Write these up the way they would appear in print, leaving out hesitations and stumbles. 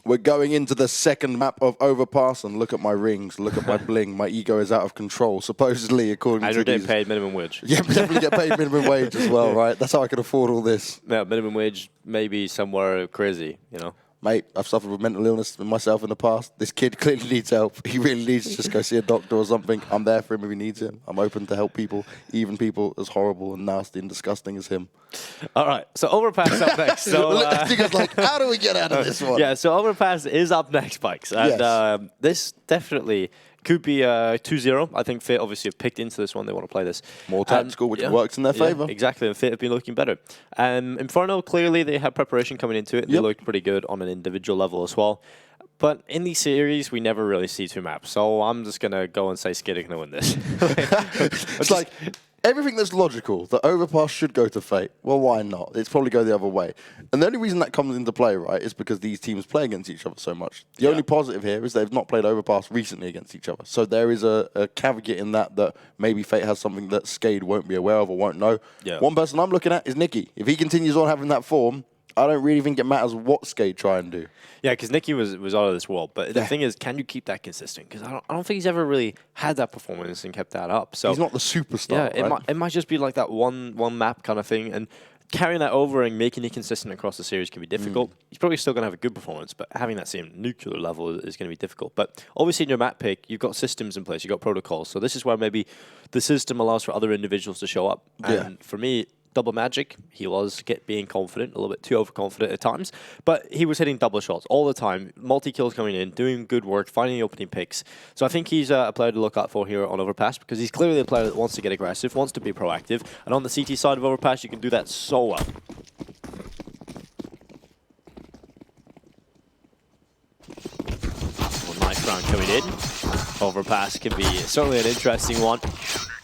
We're going into the second map of Overpass, and look at my rings, look at my bling. My ego is out of control, supposedly, according and to you're getting paid minimum wage. Yeah, definitely get paid minimum wage as well, right? That's how I can afford all this. Yeah, minimum wage, maybe somewhere crazy, you know. Mate, I've suffered with mental illness myself in the past. This kid clearly needs help. He really needs to just go see a doctor or something. I'm there for him if he needs it. I'm open to help people, even people as horrible and nasty and disgusting as him. All right, so Overpass up next. So he goes like, how do we get out of this one? Yeah, so Overpass is up next, Bikes. And Yes. This definitely could be 2-0. I think Fate obviously have picked into this one. They want to play this. More tactical, which works in their favour. Exactly, and Fate have been looking better. Inferno, clearly they had preparation coming into it. They looked pretty good on an individual level as well. But in these series, we never really see two maps. So I'm just going to go and say SKADE are going to win this. It's like everything that's logical, the Overpass should go to Fate. Well, why not? It's probably go the other way. And the only reason that comes into play, right, is because these teams play against each other so much. The only positive here is they've not played Overpass recently against each other. So there is a caveat in that maybe Fate has something that SKADE won't be aware of or won't know. Yeah. One person I'm looking at is Nicky. If he continues on having that form, I don't really think it matters what SKADE try and do. Yeah, because Nicky was out of this world. But the thing is, can you keep that consistent? Because I don't think he's ever really had that performance and kept that up. So he's not the superstar. Yeah, right? it might just be like that one map kind of thing. And carrying that over and making it consistent across the series can be difficult. He's probably still going to have a good performance, but having that same nuclear level is going to be difficult. But obviously in your map pick, you've got systems in place, you've got protocols. So this is where maybe the system allows for other individuals to show up. And for me, Double Magic, he was being confident, a little bit too overconfident at times, but he was hitting double shots all the time, multi-kills coming in, doing good work, finding the opening picks. So I think he's a player to look out for here on Overpass because he's clearly a player that wants to get aggressive, wants to be proactive, and on the CT side of Overpass, you can do that so well. Nice round coming in. Overpass can be certainly an interesting one.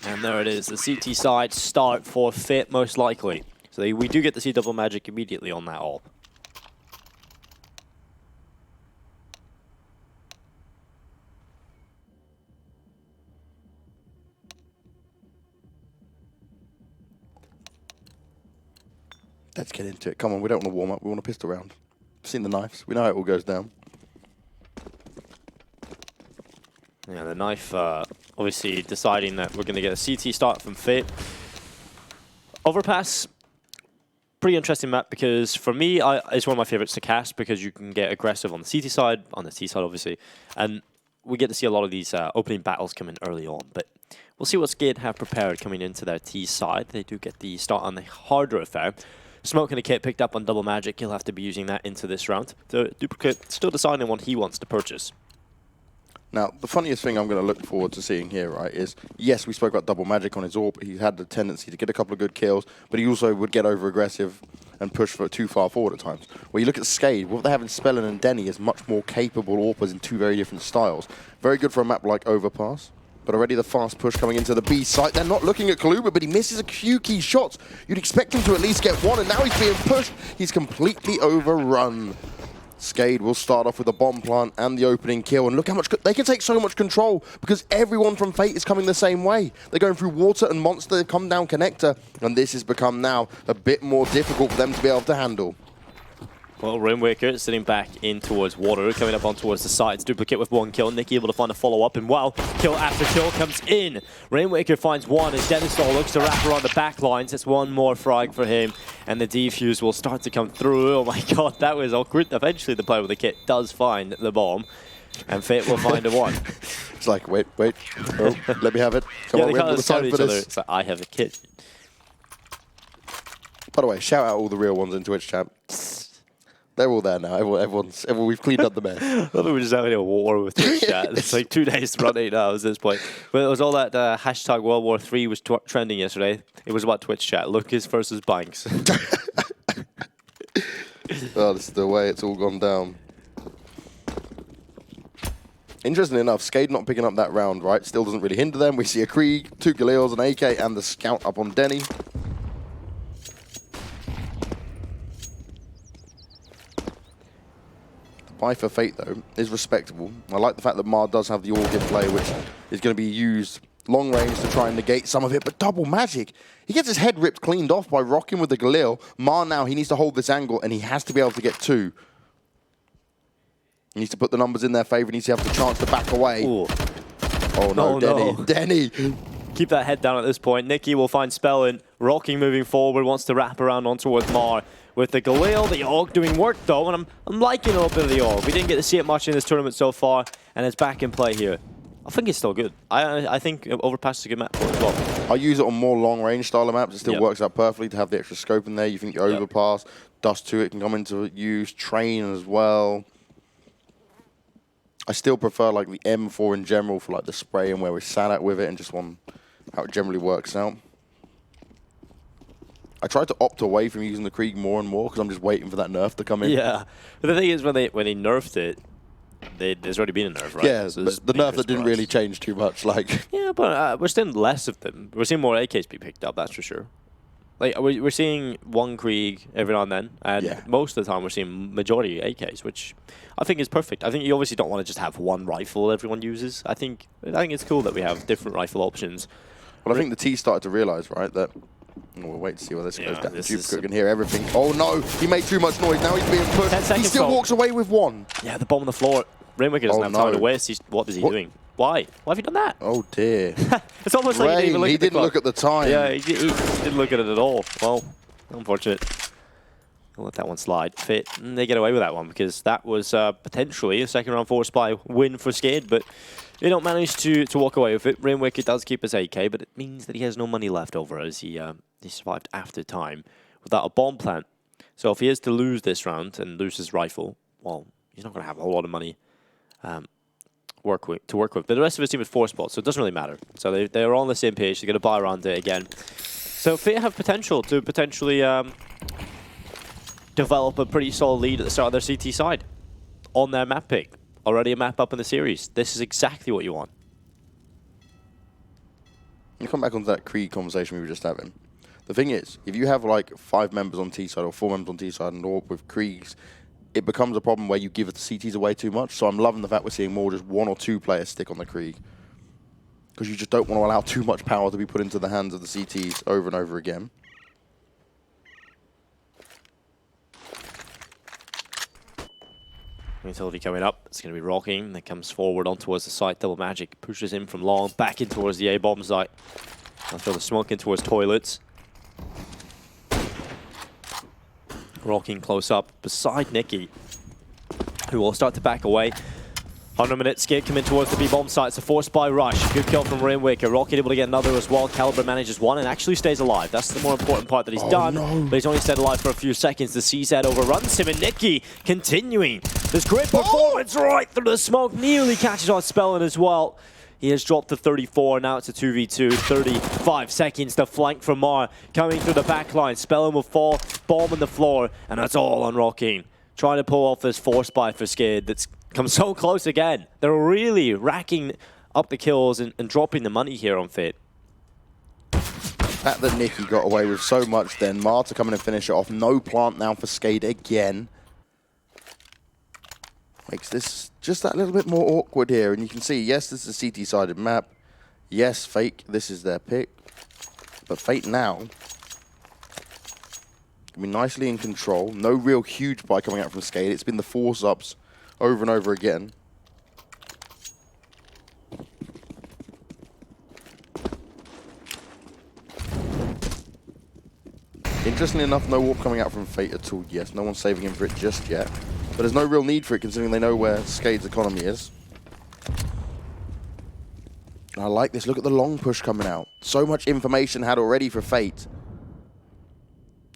And there it is, the CT side start for Fit, most likely. So we do get to see Double Magic immediately on that all. Let's get into it. Come on, we don't want to warm up. We want a pistol round. We've seen the knives. We know how it all goes down. Yeah, the knife obviously deciding that we're going to get a CT start from Fate. Overpass, pretty interesting map because for me, it's one of my favorites to cast because you can get aggressive on the CT side, on the T side obviously, and we get to see a lot of these opening battles coming early on. But we'll see what SKADE have prepared coming into their T side. They do get the start on the harder affair. Smoke and a kit picked up on Double Magic. He'll have to be using that into this round. The Duplicate still deciding what he wants to purchase. Now, the funniest thing I'm going to look forward to seeing here, right, is, yes, we spoke about Double Magic on his AWP. He had the tendency to get a couple of good kills, but he also would get over-aggressive and push for too far forward at times. When you look at SKADE, what they have in Spellin and Denny is much more capable AWPers in two very different styles. Very good for a map like Overpass, but already the fast push coming into the B site. They're not looking at Kaluba, but he misses a few key shots. You'd expect him to at least get one, and now he's being pushed. He's completely overrun. SKADE will start off with a bomb plant and the opening kill, and look how much they can take so much control because everyone from Fate is coming the same way. They're going through water and monster, they come down connector, and this has become now a bit more difficult for them to be able to handle. Well, Rainwaker sitting back in towards water, coming up on towards the sides. Duplicate with one kill. Nicky able to find a follow-up, and wow, kill after kill comes in. Rainwaker finds one as Dennisol looks to wrap around the back lines. It's one more frag for him, and the defuse will start to come through. Oh my god, that was awkward. Eventually the player with the kit does find the bomb, and Fate will find a one. It's like, wait, oh, let me have it. Come on, we haven't got the time for this. It's like, I have a kit. By the way, shout out all the real ones in Twitch chat. They're all there now. Everyone, we've cleaned up the mess. I thought we were just having a war with Twitch chat. It's like 2 days to run 8 hours at this point. But it was all that hashtag World War III was trending yesterday. It was about Twitch chat. Lucas versus Banks. Oh, this is the way it's all gone down. Interestingly enough, SKADE not picking up that round, right? Still doesn't really hinder them. We see a Krieg, 2 Galils, an AK, and the scout up on Denny. Buy for Fate, though, is respectable. I like the fact that Mar does have the AUG in play, which is going to be used long range to try and negate some of it. But Double Magic, he gets his head ripped cleaned off by rocking with the Galil. Mar now, he needs to hold this angle, and he has to be able to get 2. He needs to put the numbers in their favor. He needs to have the chance to back away. Ooh. Oh no, Oh, Denny. no. Denny. Keep that head down at this point. Nicky will find Spellin. Rocking moving forward, wants to wrap around on towards Mar. With the Galil, the Org doing work though, and I'm liking a little bit of the Org. We didn't get to see it much in this tournament so far, and it's back in play here. I think it's still good. I think Overpass is a good map for it as well. I use it on more long-range style of maps. It still works out perfectly to have the extra scope in there. You think your Overpass, Dust 2, it can come into use, Train as well. I still prefer like the M4 in general for like the spray and where we sat at with it and just how it generally works out. I tried to opt away from using the Krieg more and more because I'm just waiting for that nerf to come in. Yeah, but the thing is when they nerfed it, there's already been a nerf, right? Yeah, so but the nerf that didn't really change too much. Like yeah, but we're seeing less of them. We're seeing more AKs be picked up, that's for sure. Like we're seeing one Krieg every now and then, and most of the time we're seeing majority AKs, which I think is perfect. I think you obviously don't want to just have one rifle everyone uses. I think it's cool that we have different rifle options. Well, I think the T started to realize, right, that we'll wait to see where this goes down. Jupiter can hear everything. Oh no, he made too much noise. Now he's being pushed. He still walks away with one. Yeah, the bomb on the floor. Rainmaker doesn't have time to waste. What is he doing? Why? Why have you done that? Oh dear. It's almost like he didn't even look at the clock. He didn't look at the time. Yeah, he didn't look at it at all. Well, unfortunate. I'll let that one slide. Fit. And they get away with that one because that was potentially a second round force by win for SKADE, but they don't manage to walk away with it. Rainmaker does keep his AK, but it means that he has no money left over as he survived after time without a bomb plant. So if he is to lose this round and lose his rifle, well, he's not going to have a whole lot of money to work with. But the rest of his team is 4 spots, so it doesn't really matter. So they're all on the same page. They're going to buy around it again. So Fate have potential to potentially develop a pretty solid lead at the start of their CT side on their map pick. Already a map up in the series. This is exactly what you want. You come back onto that Krieg conversation we were just having. The thing is, if you have like 5 members on T side or 4 members on T side and all with Kriegs, it becomes a problem where you give the CTs away too much. So I'm loving the fact we're seeing more just 1 or 2 players stick on the Krieg. Because you just don't want to allow too much power to be put into the hands of the CTs over and over again. Utility coming up. It's going to be Rocking. That comes forward on towards the site. Double Magic pushes in from long, back in towards the A-bomb site. I'll throw the smoke in towards toilets. Rocking close up beside Nicky, who will start to back away. 100 minutes, SKADE coming towards the B-bomb site. It's a forced by rush. Good kill from Rainwaker. Rocket able to get another as well. Caliber manages one and actually stays alive. That's the more important part that he's done. No. But he's only stayed alive for a few seconds. The CZ overruns him, and Nicky continuing this great performance right through the smoke. Nearly catches on Spellin as well. He has dropped to 34. Now it's a 2v2. 35 seconds. The flank from Mar coming through the back line. Spellin will fall. Bomb on the floor. And that's all on Rocking. Trying to pull off this force buy for SKADE that's come so close again. They're really racking up the kills and dropping the money here on Fit. The fact that Nicky got away with so much then. Mar to come in and finish it off. No plant now for SKADE again. Makes this just that little bit more awkward here. And you can see, yes, this is a CT-sided map. Yes, Fate, this is their pick. But Fate now can be nicely in control. No real huge buy coming out from SKADE. It's been the force-ups over and over again. Interestingly enough, no warp coming out from Fate at all. Yes, no one's saving him for it just yet. But there's no real need for it considering they know where SKADE's economy is. And I like this. Look at the long push coming out. So much information had already for Fate.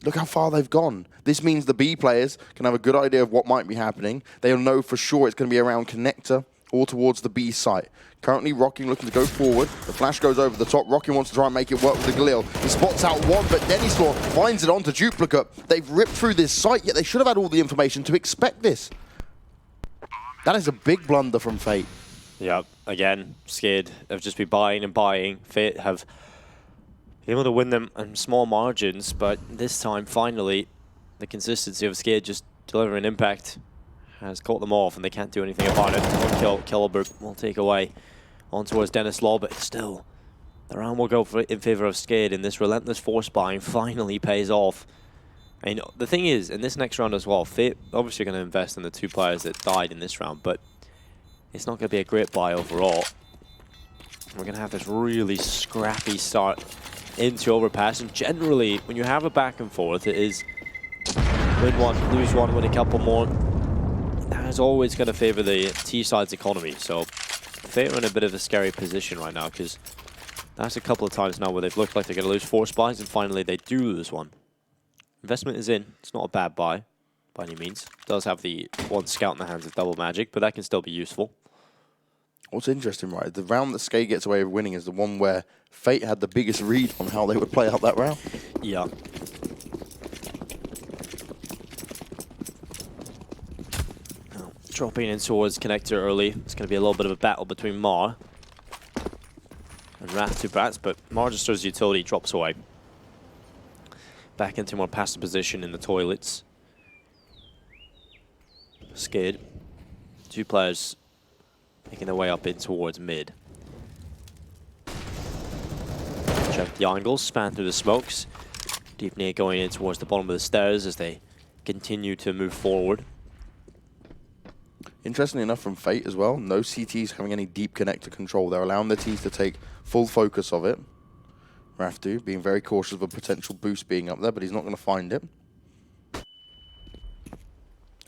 Look how far they've gone. This means the B players can have a good idea of what might be happening. They'll know for sure it's going to be around connector or towards the B site. Currently, Rocking looking to go forward. The flash goes over the top. Rocking wants to try and make it work with the Galil. He spots out one, but Dennyslaw finds it onto Duplicate. They've ripped through this site, yet they should have had all the information to expect this. That is a big blunder from Fate. Yeah, again, SKADE have just been buying and buying. Fate have been able to win them in small margins, but this time, finally, the consistency of SKADE just delivering impact has caught them off, and they can't do anything about it. One kill, Kelleberg will take away on towards Dennislaw, but still, the round will go in favor of SKADE, and this relentless force buying finally pays off. And the thing is, in this next round as well, Fate obviously going to invest in the 2 players that died in this round, but it's not going to be a great buy overall. We're going to have this really scrappy start into Overpass, and generally, when you have a back and forth, it is win one, lose one, win a couple more. That is always going to favor the T-side's economy, so Fate are in a bit of a scary position right now, because that's a couple of times now where they've looked like they're going to lose 4 spies, and finally they do lose one. Investment is in. It's not a bad buy by any means. It does have the 1 scout in the hands of Double Magic, but that can still be useful. What's interesting, right, the round that SKADE gets away with winning is the one where Fate had the biggest read on how they would play out that round. Yeah. Now, dropping in towards Connector early. It's going to be a little bit of a battle between Mar and Wrath to Brats, but Mar just throws utility, drops away. Back into more passive position in the toilets. SKADE. 2 players making their way up in towards mid. Check the angles, span through the smokes. Deep nade going in towards the bottom of the stairs as they continue to move forward. Interestingly enough from Fate as well, no CTs having any deep connector control. They're allowing the Ts to take full focus of it. Raftu being very cautious of a potential boost being up there, but he's not going to find it.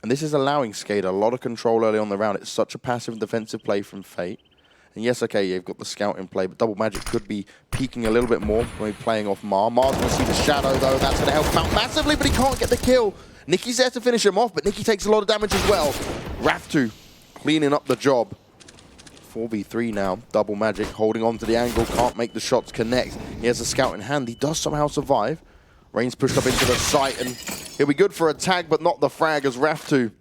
And this is allowing SKADE a lot of control early on the round. It's such a passive defensive play from Fate. And yes, okay, you've got the scout in play, but Double Magic could be peeking a little bit more when he's playing off Mar. Mar's going to see the shadow, though. That's going to help him out massively, but he can't get the kill. Nicky's there to finish him off, but Nicky takes a lot of damage as well. Raftu cleaning up the job. 4v3 now. Double Magic holding on to the angle, can't make the shots connect. He has a scout in hand. He does somehow survive. Rain's pushed up into the site, and he'll be good for a tag, but not the frag as Raftu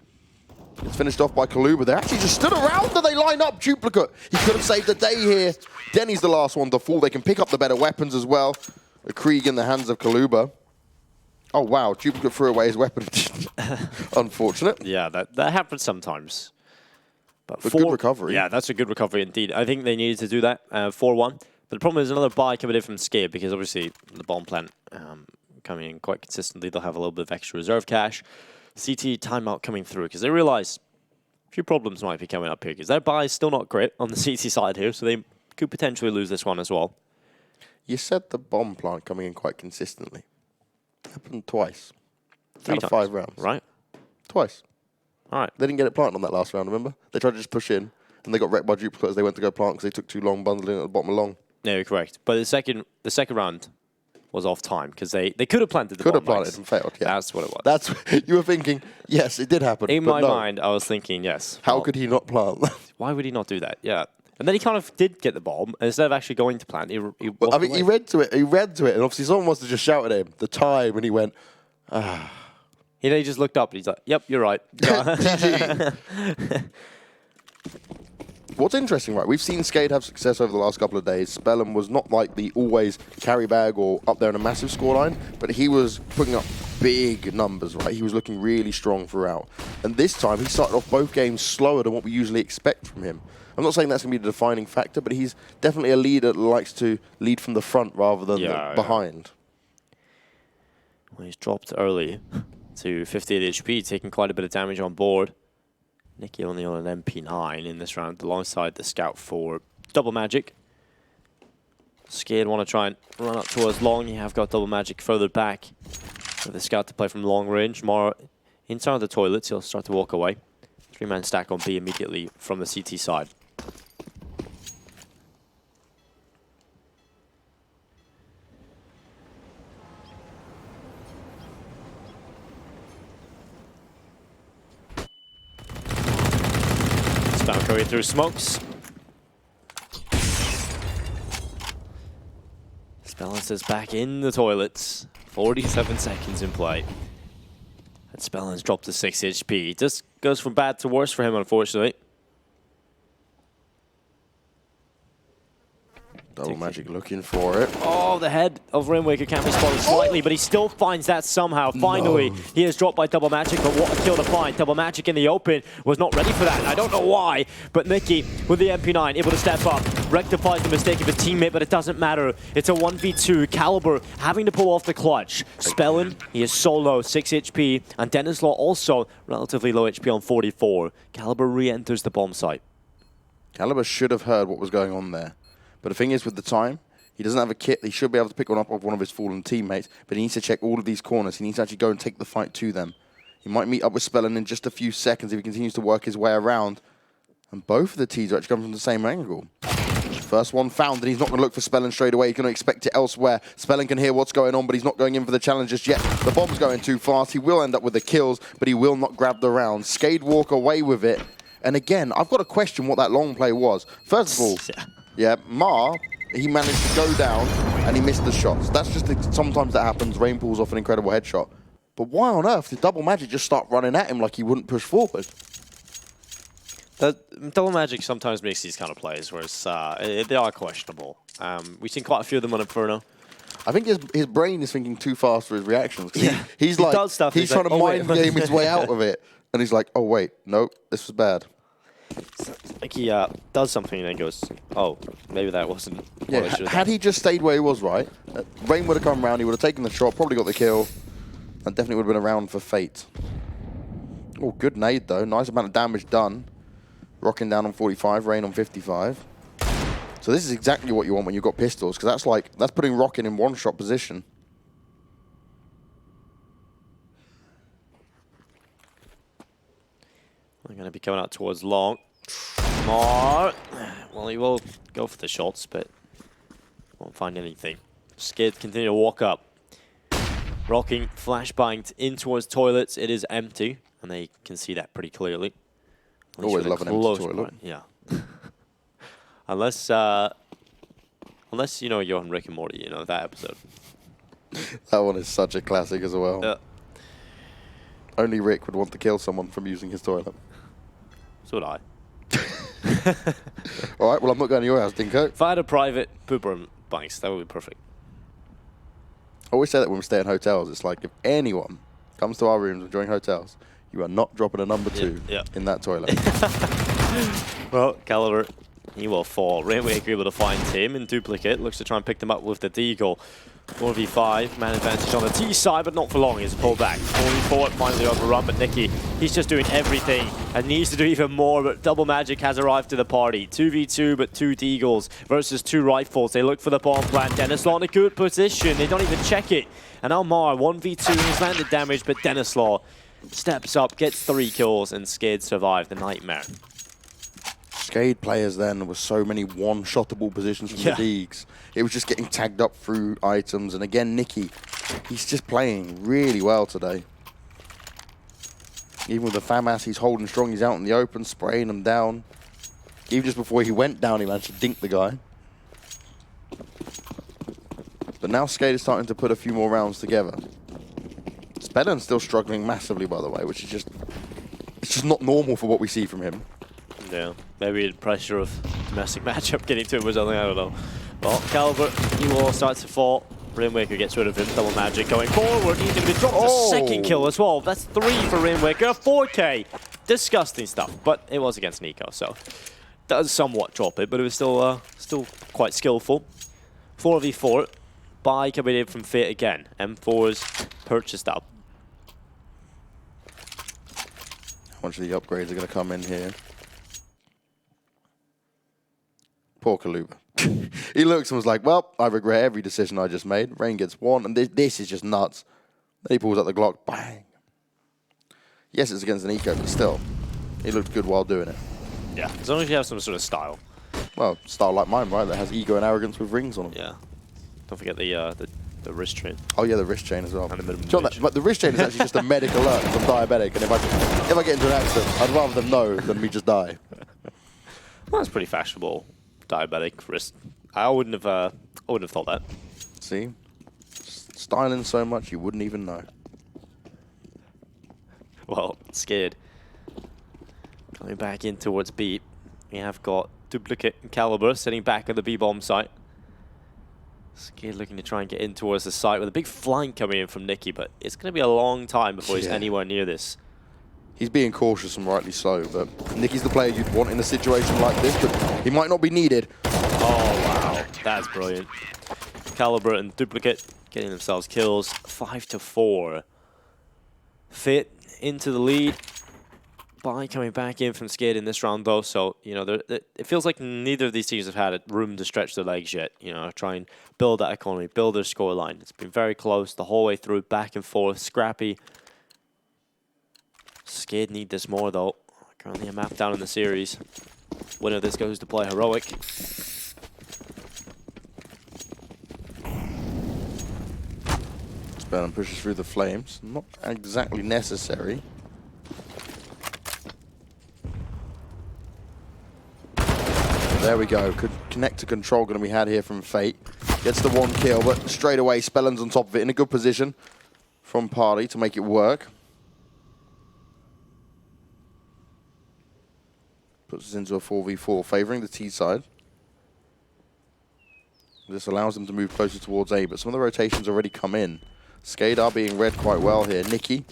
is finished off by Kaluba. They actually just stood around and they line up Duplicate. He could have saved the day here. Denny's the last one to fall. They can pick up the better weapons as well. A Krieg in the hands of Kaluba. Oh, wow. Duplicate threw away his weapon. Unfortunate. Yeah, that happens sometimes. But good recovery. Yeah, that's a good recovery indeed. I think they needed to do that 4-1. But the problem is another buy coming in from SKADE, because obviously the bomb plant coming in quite consistently. They'll have a little bit of extra reserve cash. CT timeout coming through because they realize a few problems might be coming up here because their buy is still not great on the CT side here, so they could potentially lose this one as well. You said the bomb plant coming in quite consistently. Happened twice. 3 out of times, 5 rounds. Right? Twice. All right. They didn't get it planted on that last round, remember? They tried to just push in, and they got wrecked by Duplicate as they went to go plant because they took too long bundling at the bottom of long. No, you're correct. But the second round was off time because they could have planted the bomb. Could have planted and failed, yeah. That's what it was. That's you were thinking, yes, it did happen. In but my no. mind, I was thinking, yes. How could he not plant? Why would he not do that? Yeah. And then he kind of did get the bomb, and instead of actually going to plant, he I mean, he read to it, and obviously someone must have just shouted at him the time, and he went, ah. He just looked up, and he's like, yep, you're right. GG. What's interesting, right, we've seen SKADE have success over the last couple of days. Spellum was not like the always carry bag or up there in a massive scoreline, but he was putting up big numbers, right? He was looking really strong throughout. And this time, he started off both games slower than what we usually expect from him. I'm not saying that's going to be the defining factor, but he's definitely a leader that likes to lead from the front rather than behind. Well, he's dropped early to 58 HP, taking quite a bit of damage on board. Nicky only on an MP9 in this round, alongside the scout for Double Magic. SKADE want to try and run up towards long. You have got Double Magic further back for the scout to play from long range. More inside the toilets, he'll start to walk away. 3-man stack on B immediately from the CT side. Spam going through smokes. Spellance's back in the toilets. 47 seconds in play. And Spellance dropped to 6 HP. It just goes from bad to worse for him, unfortunately. Double Magic looking for it. Oh, the head of Rainwaker can be spotted slightly, but he still finds that somehow. Finally, he is dropped by Double Magic, but what a kill to find. Double Magic in the open was not ready for that. I don't know why, but Nicky with the MP9 able to step up. rectifies the mistake of his teammate, but it doesn't matter. It's a 1v2. Caliber having to pull off the clutch. Spellin, he is so low, 6 HP, and Dennis Law also relatively low HP on 44. Caliber re-enters the bomb site. Caliber should have heard what was going on there. But the thing is, with the time, he doesn't have a kit. He should be able to pick one up of one of his fallen teammates, but he needs to check all of these corners. He needs to actually go and take the fight to them. He might meet up with Spellin in just a few seconds if he continues to work his way around. And both of the T's are actually coming from the same angle. First one found, and he's not going to look for Spellin straight away. He's going to expect it elsewhere. Spellin can hear what's going on, but he's not going in for the challenge just yet. The bomb's going too fast. He will end up with the kills, but he will not grab the round. SKADE walk away with it. And again, I've got to question what that long play was. First of all, yeah, Mar, he managed to go down, and he missed the shots. That's just, sometimes that happens. Rain pulls off an incredible headshot. But why on earth did Double Magic just start running at him like he wouldn't push forward? Double Magic sometimes makes these kind of plays, whereas they are questionable. We've seen quite a few of them on Inferno. I think his brain is thinking too fast for his reactions. Yeah. He's he like, does stuff, he's trying like, to mind game his way out of it. And he's like, oh wait, no, this was bad. Like he does something and then goes, oh, maybe that wasn't Yeah, what I had he just stayed where he was, right, Rain would have come around, he would have taken the shot, probably got the kill, and definitely would have been around for fate. Oh, good nade though, nice amount of damage done. Rocking down on 45, Rain on 55. So this is exactly what you want when you've got pistols, because that's putting Rockin in one-shot position. We're going to be coming out towards long. Mar. Well, he will go for the shots, but won't find anything. SKADE continue to walk up. Rocking, flashbanged in towards toilets. It is empty, and they can see that pretty clearly. Always love an empty toilet. Yeah. unless you know you're on Rick and Morty, you know, that episode. That one is such a classic as well. Yeah. Only Rick would want to kill someone from using his toilet. So would I. All right, well, I'm not going to your house, Dinko. If I had a private pooper and banks, that would be perfect. I always say that when we stay in hotels. It's like if anyone comes to our rooms during hotels, you are not dropping a number 2 in that toilet. Well, Caliber, he will fall. Rainwaker able to find him in duplicate. Looks to try and pick them up with the Deagle. 4v5, man advantage on the T side, but not for long. He's pulled back. 4v4, finally overrun, but Nicky, he's just doing everything and needs to do even more, but Double Magic has arrived to the party. 2v2, but 2 Deagles versus 2 rifles. They look for the bomb plant. Dennis Law in a good position. They don't even check it. And now Mar, 1v2, he's landed damage, but Dennis Law steps up, gets 3 kills, and SKADE survive the nightmare. SKADE players then with so many one-shottable positions from the Deags. It was just getting tagged up through items. And again, Nicky, he's just playing really well today. Even with the FAMAS, he's holding strong. He's out in the open, spraying them down. Even just before he went down, he managed to dink the guy. But now SKADE is starting to put a few more rounds together. Spellin's still struggling massively, by the way, which is just, it's just not normal for what we see from him. Yeah, maybe the pressure of domestic matchup getting to him or something, I don't know. Well, Caliber, he will start to fall. Rainwaker gets rid of him. Double Magic going forward. He's going to be dropped a second kill as well. That's 3 for Rainwaker. 4K. Disgusting stuff, but it was against Nico, so does somewhat drop it, but it was still quite skillful. 4v4. Buy coming in from Fate again. M4's purchased up. How much of the upgrades are going to come in here? Poor Kaluba. He looks and was like, well, I regret every decision I just made. Rain gets 1, and this is just nuts. Then he pulls out the Glock, bang. Yes, it's against an eco, but still, he looked good while doing it. Yeah, as long as you have some sort of style. Well, style like mine, right? That has ego and arrogance with rings on them. Yeah. Don't forget the wrist chain. Oh yeah, the wrist chain as well. And the but the wrist chain is actually just a medic alert because I'm diabetic, and if I get into an accident, I'd rather them know than me just die. Well, that's pretty fashionable. Diabetic wrist. I wouldn't have thought that. See, styling so much you wouldn't even know. Well, SKADE coming back in towards B. We have got Duplicate and Caliber sitting back at the B bomb site. SKADE looking to try and get in towards the site with a big flank coming in from Nicky, but it's going to be a long time before he's anywhere near this. He's being cautious and rightly so, but Nicky's the player you'd want in a situation like this, but he might not be needed. Oh, wow. That's brilliant. Caliber and Duplicate getting themselves kills. 5-4. Fit into the lead. By coming back in from SKADE in this round, though, so, you know, it feels like neither of these teams have had room to stretch their legs yet. You know, try and build that economy, build their scoreline. It's been very close the whole way through, back and forth, scrappy. SKADE need this more, though. Currently a map down in the series. Winner of this goes to play Heroic. Spellman pushes through the flames. Not exactly necessary. There we go. Connect to control going to be had here from Fate. Gets the 1 kill, but straight away Spellen's on top of it in a good position from Party to make it work. Puts us into a 4v4, favouring the T side. This allows them to move closer towards A, but some of the rotations already come in. SKADE are being read quite well here. Nicky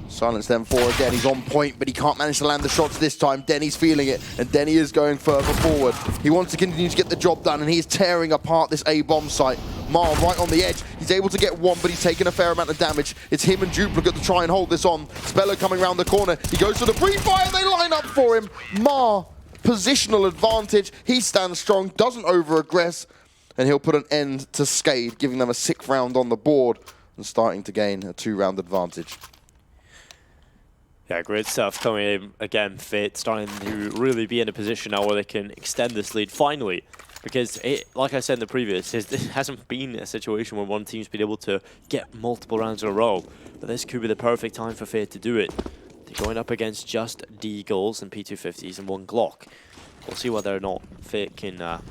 silence them for again. He's on point, but he can't manage to land the shots this time. Denny's feeling it, and Denny is going further forward. He wants to continue to get the job done, and he is tearing apart this A bomb site. Mar right on the edge. He's able to get one, but he's taken a fair amount of damage. It's him and Duplicate to try and hold this on. Speller coming around the corner. He goes for the pre-fire. They line up for him. Mar, positional advantage. He stands strong, doesn't over-aggress, and he'll put an end to SKADE, giving them a 6th round on the board and starting to gain a 2-round advantage. Yeah, great stuff coming in again. Fit starting to really be in a position now where they can extend this lead finally. Because, like I said in the previous, it hasn't been a situation where one team's been able to get multiple rounds in a row. But this could be the perfect time for Fate to do it. They're going up against just D-Eagles and P250s and 1 Glock. We'll see whether or not Fate can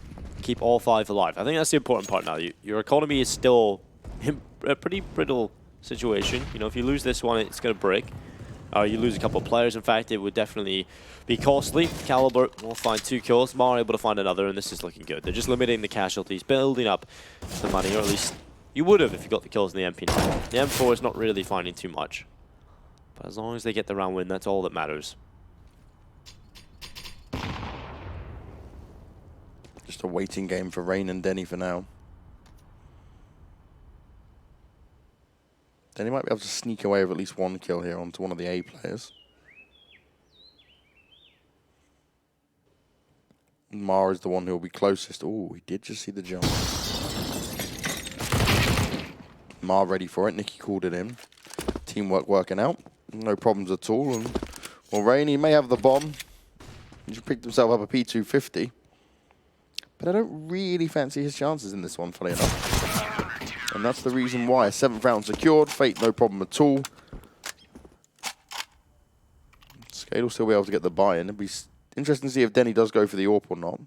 keep all 5 alive. I think that's the important part now. Your economy is still in a pretty brittle situation. You know, if you lose this one, it's going to break. You lose a couple of players, in fact, it would definitely be costly. Caliber will find 2 kills, Mar able to find another, and this is looking good. They're just limiting the casualties, building up the money, or at least you would have if you got the kills in the MP9. The M4 is not really finding too much. But as long as they get the round win, that's all that matters. Just a waiting game for Rain and Denny for now. Then he might be able to sneak away with at least 1 kill here onto one of the A players. Mar is the one who will be closest. Oh, he did just see the jump. Mar ready for it. Nicky called it in. Teamwork working out. No problems at all. And, well, Rain, he may have the bomb. He just picked himself up a P250. But I don't really fancy his chances in this one, funny enough. And that's the reason why. 7th round secured. Fate, no problem at all. SKADE will still be able to get the buy-in. It'll be interesting to see if Denny does go for the AWP or not.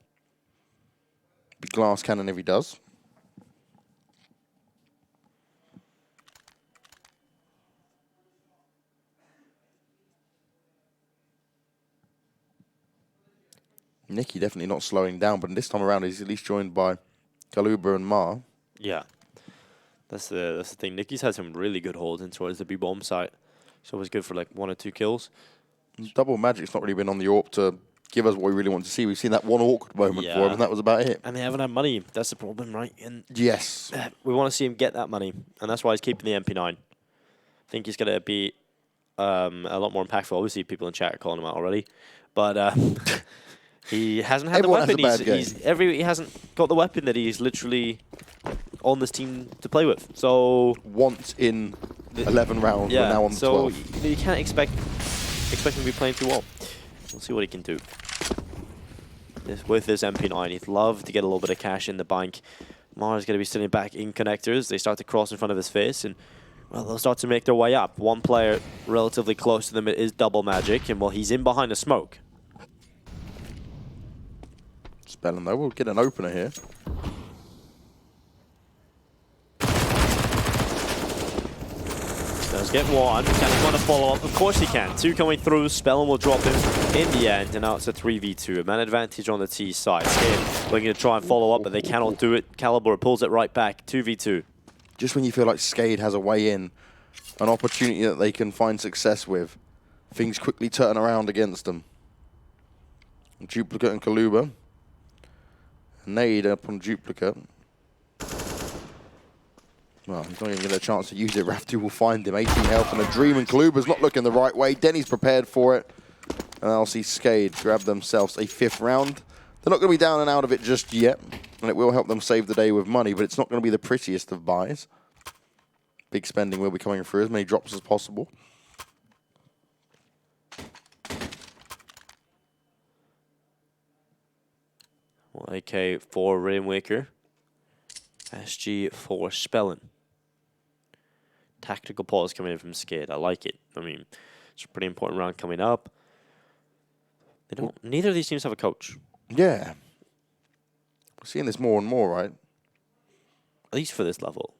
Be glass cannon if he does. Nicky definitely not slowing down, but this time around he's at least joined by Kaluba and Mar. Yeah. That's the thing. Nicky's had some really good holds in towards the B-bomb site. It's always good for like 1 or 2 kills. Double Magic's not really been on the AWP to give us what we really want to see. We've seen that one awkward moment for him, and that was about it. And they haven't had money. That's the problem, right? And yes. We want to see him get that money, and that's why he's keeping the MP9. I think he's going to be a lot more impactful. Obviously, people in chat are calling him out already. But he hasn't had Everyone the weapon. has a bad game. He hasn't got the weapon that he's literally on this team to play with. So once in 11 rounds, we're now on 12. So you can't expect him to be playing too well. We'll see what he can do. With this MP9, he'd love to get a little bit of cash in the bank. Mara's going to be sitting back in connectors. They start to cross in front of his face, and well, they'll start to make their way up. One player relatively close to them is Double Magic, and well, he's in behind the smoke. Spellman, though, we'll get an opener here. Does get one. Can he want to follow up? Of course he can. 2 coming through. Spellman will drop him in the end, and now it's a 3v2. A man advantage on the T side. SKADE looking to try and follow up, but they cannot do it. Caliber pulls it right back. 2v2. Just when you feel like SKADE has a way in, an opportunity that they can find success with, things quickly turn around against them. Duplicate and Kaluba Nade up on Duplicate. Well, he's not even going to get a chance to use it. Raftu will find him. 18 health and a dream, and Kluber's not looking the right way. Denny's prepared for it. And I'll see SKADE grab themselves a 5th round. They're not going to be down and out of it just yet, and it will help them save the day with money, but it's not going to be the prettiest of buys. Big spending will be coming through, as many drops as possible. Well, AK for Rainwaker. SG for Spellin. Tactical pause coming in from SKADE. I like it. I mean, it's a pretty important round coming up. They don't. Neither of these teams have a coach. Yeah. We're seeing this more and more, right? At least for this level.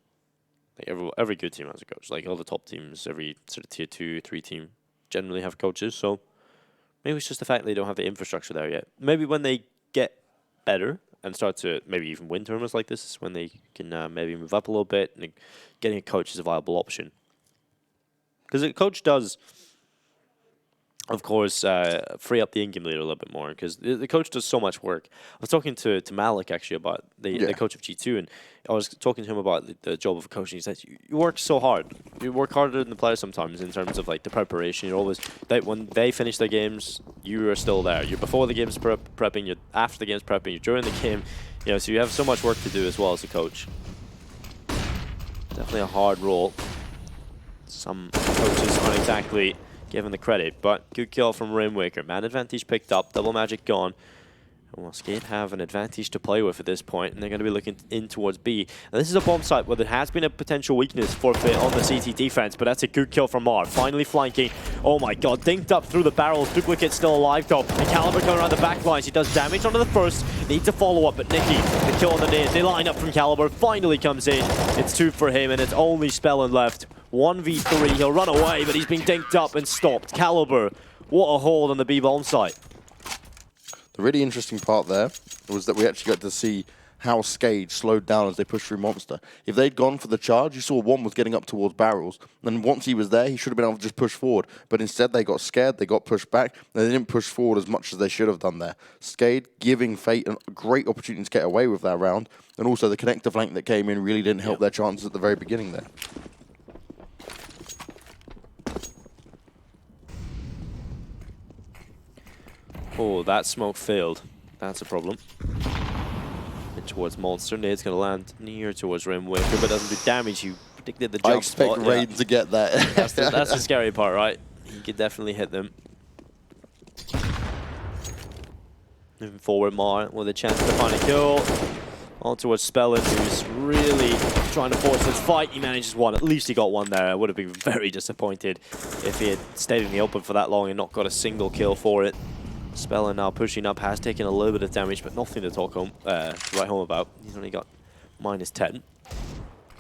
Like every good team has a coach. Like all the top teams, every sort of tier 2, 3 team generally have coaches. So maybe it's just the fact they don't have the infrastructure there yet. Maybe when they get better and start to maybe even win tournaments like this is when they can maybe move up a little bit, and getting a coach is a viable option. Because a coach does, of course, free up the in-game leader a little bit more, because the coach does so much work. I was talking to Malik, actually, about the coach of G2, and I was talking to him about the job of a coach, and he said, you work so hard. You work harder than the players sometimes in terms of like the preparation. You're always, when they finish their games, you are still there. You're before the game's prepping, you're after the game's prepping, you're during the game. You know, so you have so much work to do as well as a coach. Definitely a hard role. Some coaches aren't exactly given the credit, but good kill from Rainwaker. Man advantage picked up, double magic gone. And well, SKADE have an advantage to play with at this point, and they're going to be looking in towards B. Now, this is a bomb site where there has been a potential weakness for Fit on the CT defense, but that's a good kill from Mar. Finally flanking. Oh my god, dinked up through the barrels. Duplicate still alive though. And Caliber going around the back lines. He does damage onto the first. Needs a follow up, but Nicky, the kill on the nade. They line up from Caliber. Finally comes in. It's 2 for him, and it's only Spellin left. 1v3. He'll run away, but he's been dinked up and stopped. Caliber, what a hold on the B bomb site. The really interesting part there was that we actually got to see how SKADE slowed down as they pushed through Monster. If they'd gone for the charge, you saw one was getting up towards barrels, and once he was there, he should have been able to just push forward. But instead, they got scared, they got pushed back, and they didn't push forward as much as they should have done there. SKADE giving Fate a great opportunity to get away with that round, and also the connector flank that came in really didn't help their chances at the very beginning there. Oh, that smoke failed. That's a problem. In towards Monster. Nade's going to land near towards Rainwaker, but doesn't do damage. You predicted the jump spot. I expect Rain to get that. That's the scary part, right? He could definitely hit them. Moving forward, Mar with a chance to find a kill. On towards Spellin, who's really trying to force this fight. He manages one. At least he got one there. I would have been very disappointed if he had stayed in the open for that long and not got a single kill for it. Spellin now pushing up, has taken a little bit of damage, but nothing to talk home, to write home about. He's only got -10.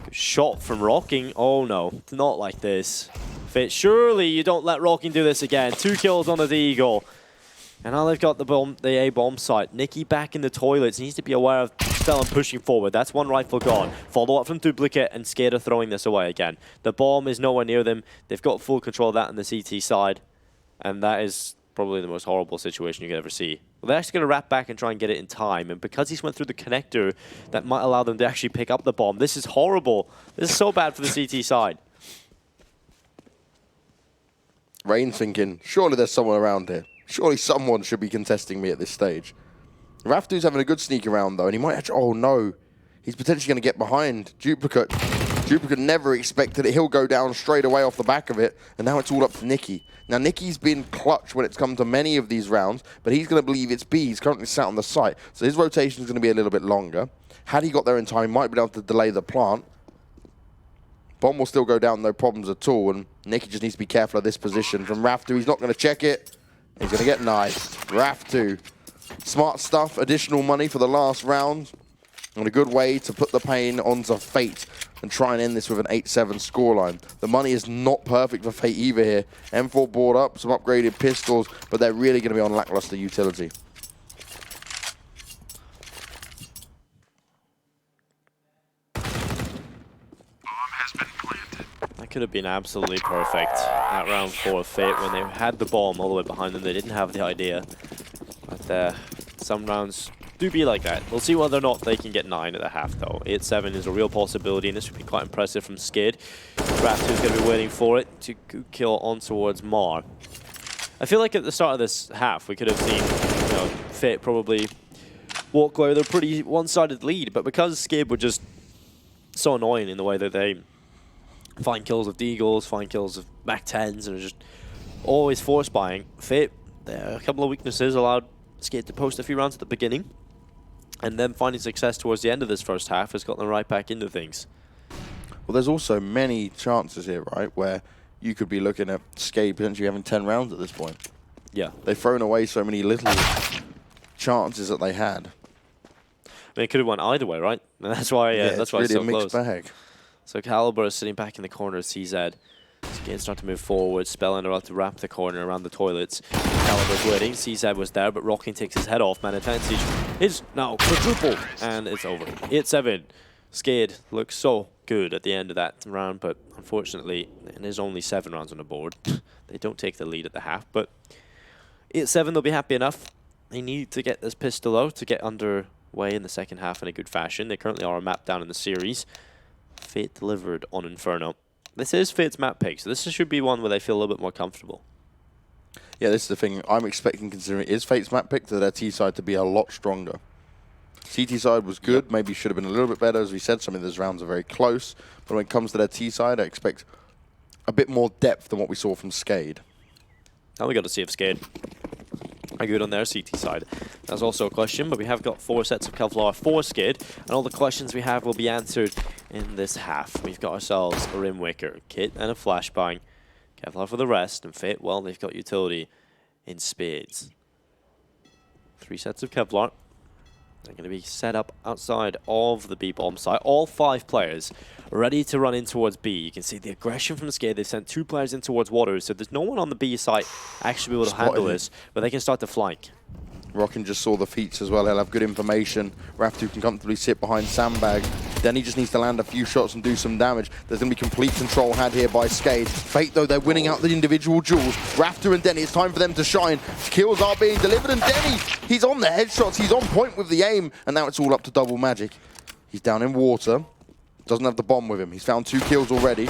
Good shot from Rocking. Oh no, not like this. Fit, surely you don't let Rocking do this again. 2 kills on the Deagle. And now they've got the A bomb site. Nicky back in the toilets. Needs to be aware of Spellin pushing forward. That's one rifle gone. Follow up from Duplicate, and SKADE are throwing this away again. The bomb is nowhere near them. They've got full control of that on the CT side. And that is probably the most horrible situation you could ever see. Well, they're actually going to wrap back and try and get it in time, and because he's went through the connector, that might allow them to actually pick up the bomb. This is horrible. This is so bad for the CT side. Rain thinking, surely there's someone around here. Surely someone should be contesting me at this stage. Raftu's having a good sneak around though, and he might actually, oh no, he's potentially going to get behind Duplicate. Duplicate never expected it. He'll go down straight away off the back of it, and now it's all up to Nicky. Now, Nicky's been clutch when it's come to many of these rounds, but he's going to believe it's B. He's currently sat on the site, so his rotation is going to be a little bit longer. Had he got there in time, he might be able to delay the plant. Bomb will still go down, no problems at all, and Nicky just needs to be careful of this position. From Raftu, he's not going to check it. He's going to get knifed. Raftu, smart stuff, additional money for the last round, and a good way to put the pain onto Fate and try and end this with an 8-7 scoreline. The money is not perfect for Fate either here. M4 brought up, some upgraded pistols, but they're really going to be on lackluster utility. That could have been absolutely perfect at round 4 of Fate when they had the bomb all the way behind them. They didn't have the idea. But some rounds do be like that. We'll see whether or not they can get 9 at the half, though. 8-7 is a real possibility, and this would be quite impressive from SKADE. Raptor's going to be waiting for it to kill on towards Mar. I feel like at the start of this half, we could have seen, you know, Fate probably walk away with a pretty one-sided lead, but because SKADE were just so annoying in the way that they find kills of Deagles, find kills of Mac 10s, and are just always force buying, Fate, a couple of weaknesses allowed SKADE to post a few rounds at the beginning, and then finding success towards the end of this first half has got them right back into things. Well, there's also many chances here, right, where you could be looking at SKADE potentially having 10 rounds at this point. Yeah. They've thrown away so many little chances that they had. I mean, it could have went either way, right? And that's why, that's why really it's so a mixed close. bag. So Caliber is sitting back in the corner of CZ. SKADE start to move forward. Spellender about to wrap the corner around the toilets. Caliber's waiting. CZ was there, but Rocking takes his head off. Manatante is now quadruple, and it's over. 8-7. SKADE looks so good at the end of that round, but unfortunately, and there's only 7 rounds on the board. They don't take the lead at the half, but 8-7, they'll be happy enough. They need to get this pistol out to get underway in the second half in a good fashion. They currently are a map down in the series. Fate delivered on Inferno. This is Fate's map pick, so this should be one where they feel a little bit more comfortable. Yeah, this is the thing. I'm expecting, considering it is Fate's map pick, to their T side to be a lot stronger. CT side was good, maybe should have been a little bit better. As we said, some of those rounds are very close. But when it comes to their T side, I expect a bit more depth than what we saw from SKADE. Now we got to see if SKADE are good on their CT side. That's also a question, but we have got 4 sets of Kevlar for SKADE, and all the questions we have will be answered in this half. We've got ourselves a Rim Waker kit and a Flashbang. Kevlar for the rest, and Fate, well, they've got utility in spades. 3 sets of Kevlar. They're going to be set up outside of the B bomb site. All 5 players ready to run in towards B. You can see the aggression from SKADE. They've sent 2 players in towards water, so there's no one on the B site actually able to handle this, but they can start to flank. Rockin just saw the feats as well. He'll have good information. Raftu can comfortably sit behind Sandbag. Then he just needs to land a few shots and do some damage. There's going to be complete control had here by SKADE. Fate, though, they're winning out the individual duels. Raftu and Denny, it's time for them to shine. Kills are being delivered, and Denny, he's on the headshots. He's on point with the aim, and now it's all up to Double Magic. He's down in water. Doesn't have the bomb with him. He's found 2 kills already.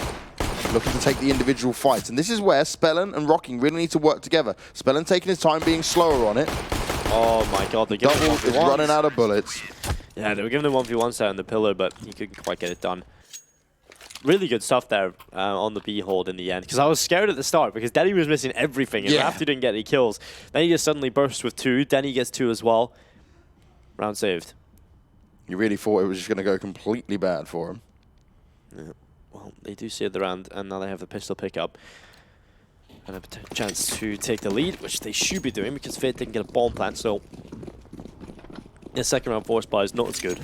Looking to take the individual fights. And this is where Spellen and Rocking really need to work together. Spellen taking his time, being slower on it. Oh my god, they're giving Double is running out of bullets. Yeah, they were giving him 1v1 set on the pillar, but he couldn't quite get it done. Really good stuff there on the B hold in the end, because I was scared at the start because Denny was missing everything and Raftu didn't get any kills. Then he just suddenly bursts with 2. Denny gets 2 as well. Round saved. You really thought it was just going to go completely bad for him. Yeah. Well, they do save the round, and now they have the pistol pickup. And a chance to take the lead, which they should be doing because Fate didn't get a bomb plant, so the second round force buy is not as good.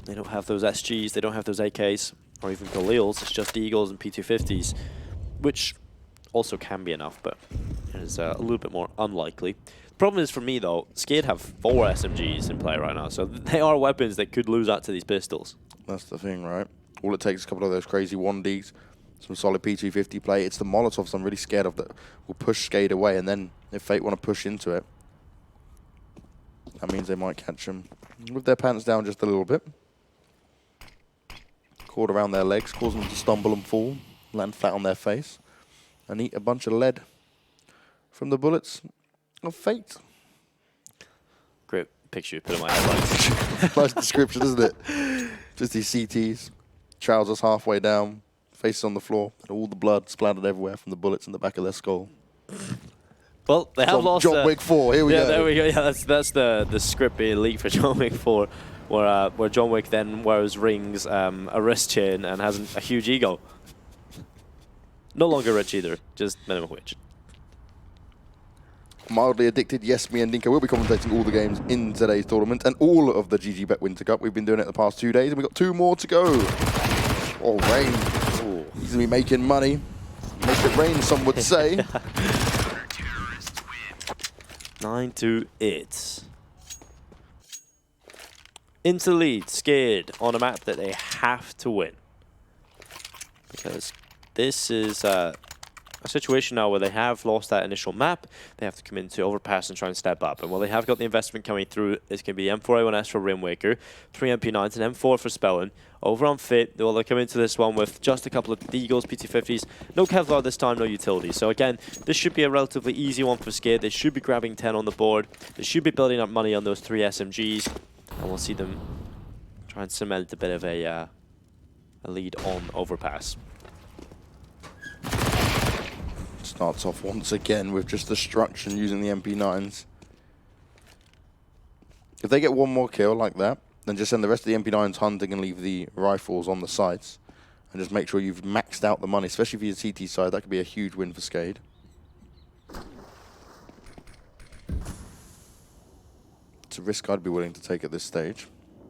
They don't have those SGs, they don't have those AKs, or even Galils, it's just Eagles and P250s, which also can be enough, but it is a little bit more unlikely. The problem is for me though, SKADE have 4 SMGs in play right now, so they are weapons that could lose out to these pistols. That's the thing, right? All it takes is a couple of those crazy 1Ds, some solid P250 play. It's the Molotovs I'm really scared of that will push SKADE away, and then if Fate want to push into it, that means they might catch them with their pants down just a little bit. Cord around their legs, causing them to stumble and fall, land flat on their face, and eat a bunch of lead from the bullets of Fate. Great picture you put in my headlights. Nice description, isn't it? Just these CTs. Trousers halfway down, faces on the floor, and all the blood splattered everywhere from the bullets in the back of their skull. Well, they have lost. John Wick 4. Here we go. Yeah, there we go. Yeah, that's the script being leaked for John Wick 4, where John Wick then wears rings, a wrist chain, and has a huge ego. No longer rich either, just minimum wage. Mildly addicted, yes, me and Dinka will be commentating all the games in today's tournament and all of the GG.Bet Winter Cup. We've been doing it the past 2 days, and we've got 2 more to go. Oh, rain. Ooh. He's going to be making money. Make it rain, some would say. 9-8. Into the lead, SKADE on a map that they have to win. Because this is a situation now where they have lost that initial map. They have to come into Overpass and try and step up. And while they have got the investment coming through, it's going to be M4A1S for Rainwaker, 3 MP9s, and M4 for Spellin. Over on Fit, they'll come into this one with just a couple of Deagles, PT50s. No Kevlar this time, no utility. So again, this should be a relatively easy one for SKADE. They should be grabbing 10 on the board. They should be building up money on those 3 SMGs. And we'll see them try and cement a bit of a lead on Overpass. Starts off once again with just destruction using the MP9s. If they get one more kill like that, then just send the rest of the MP9s hunting and leave the rifles on the sides. And just make sure you've maxed out the money, especially for your CT side. That could be a huge win for SKADE. It's a risk I'd be willing to take at this stage.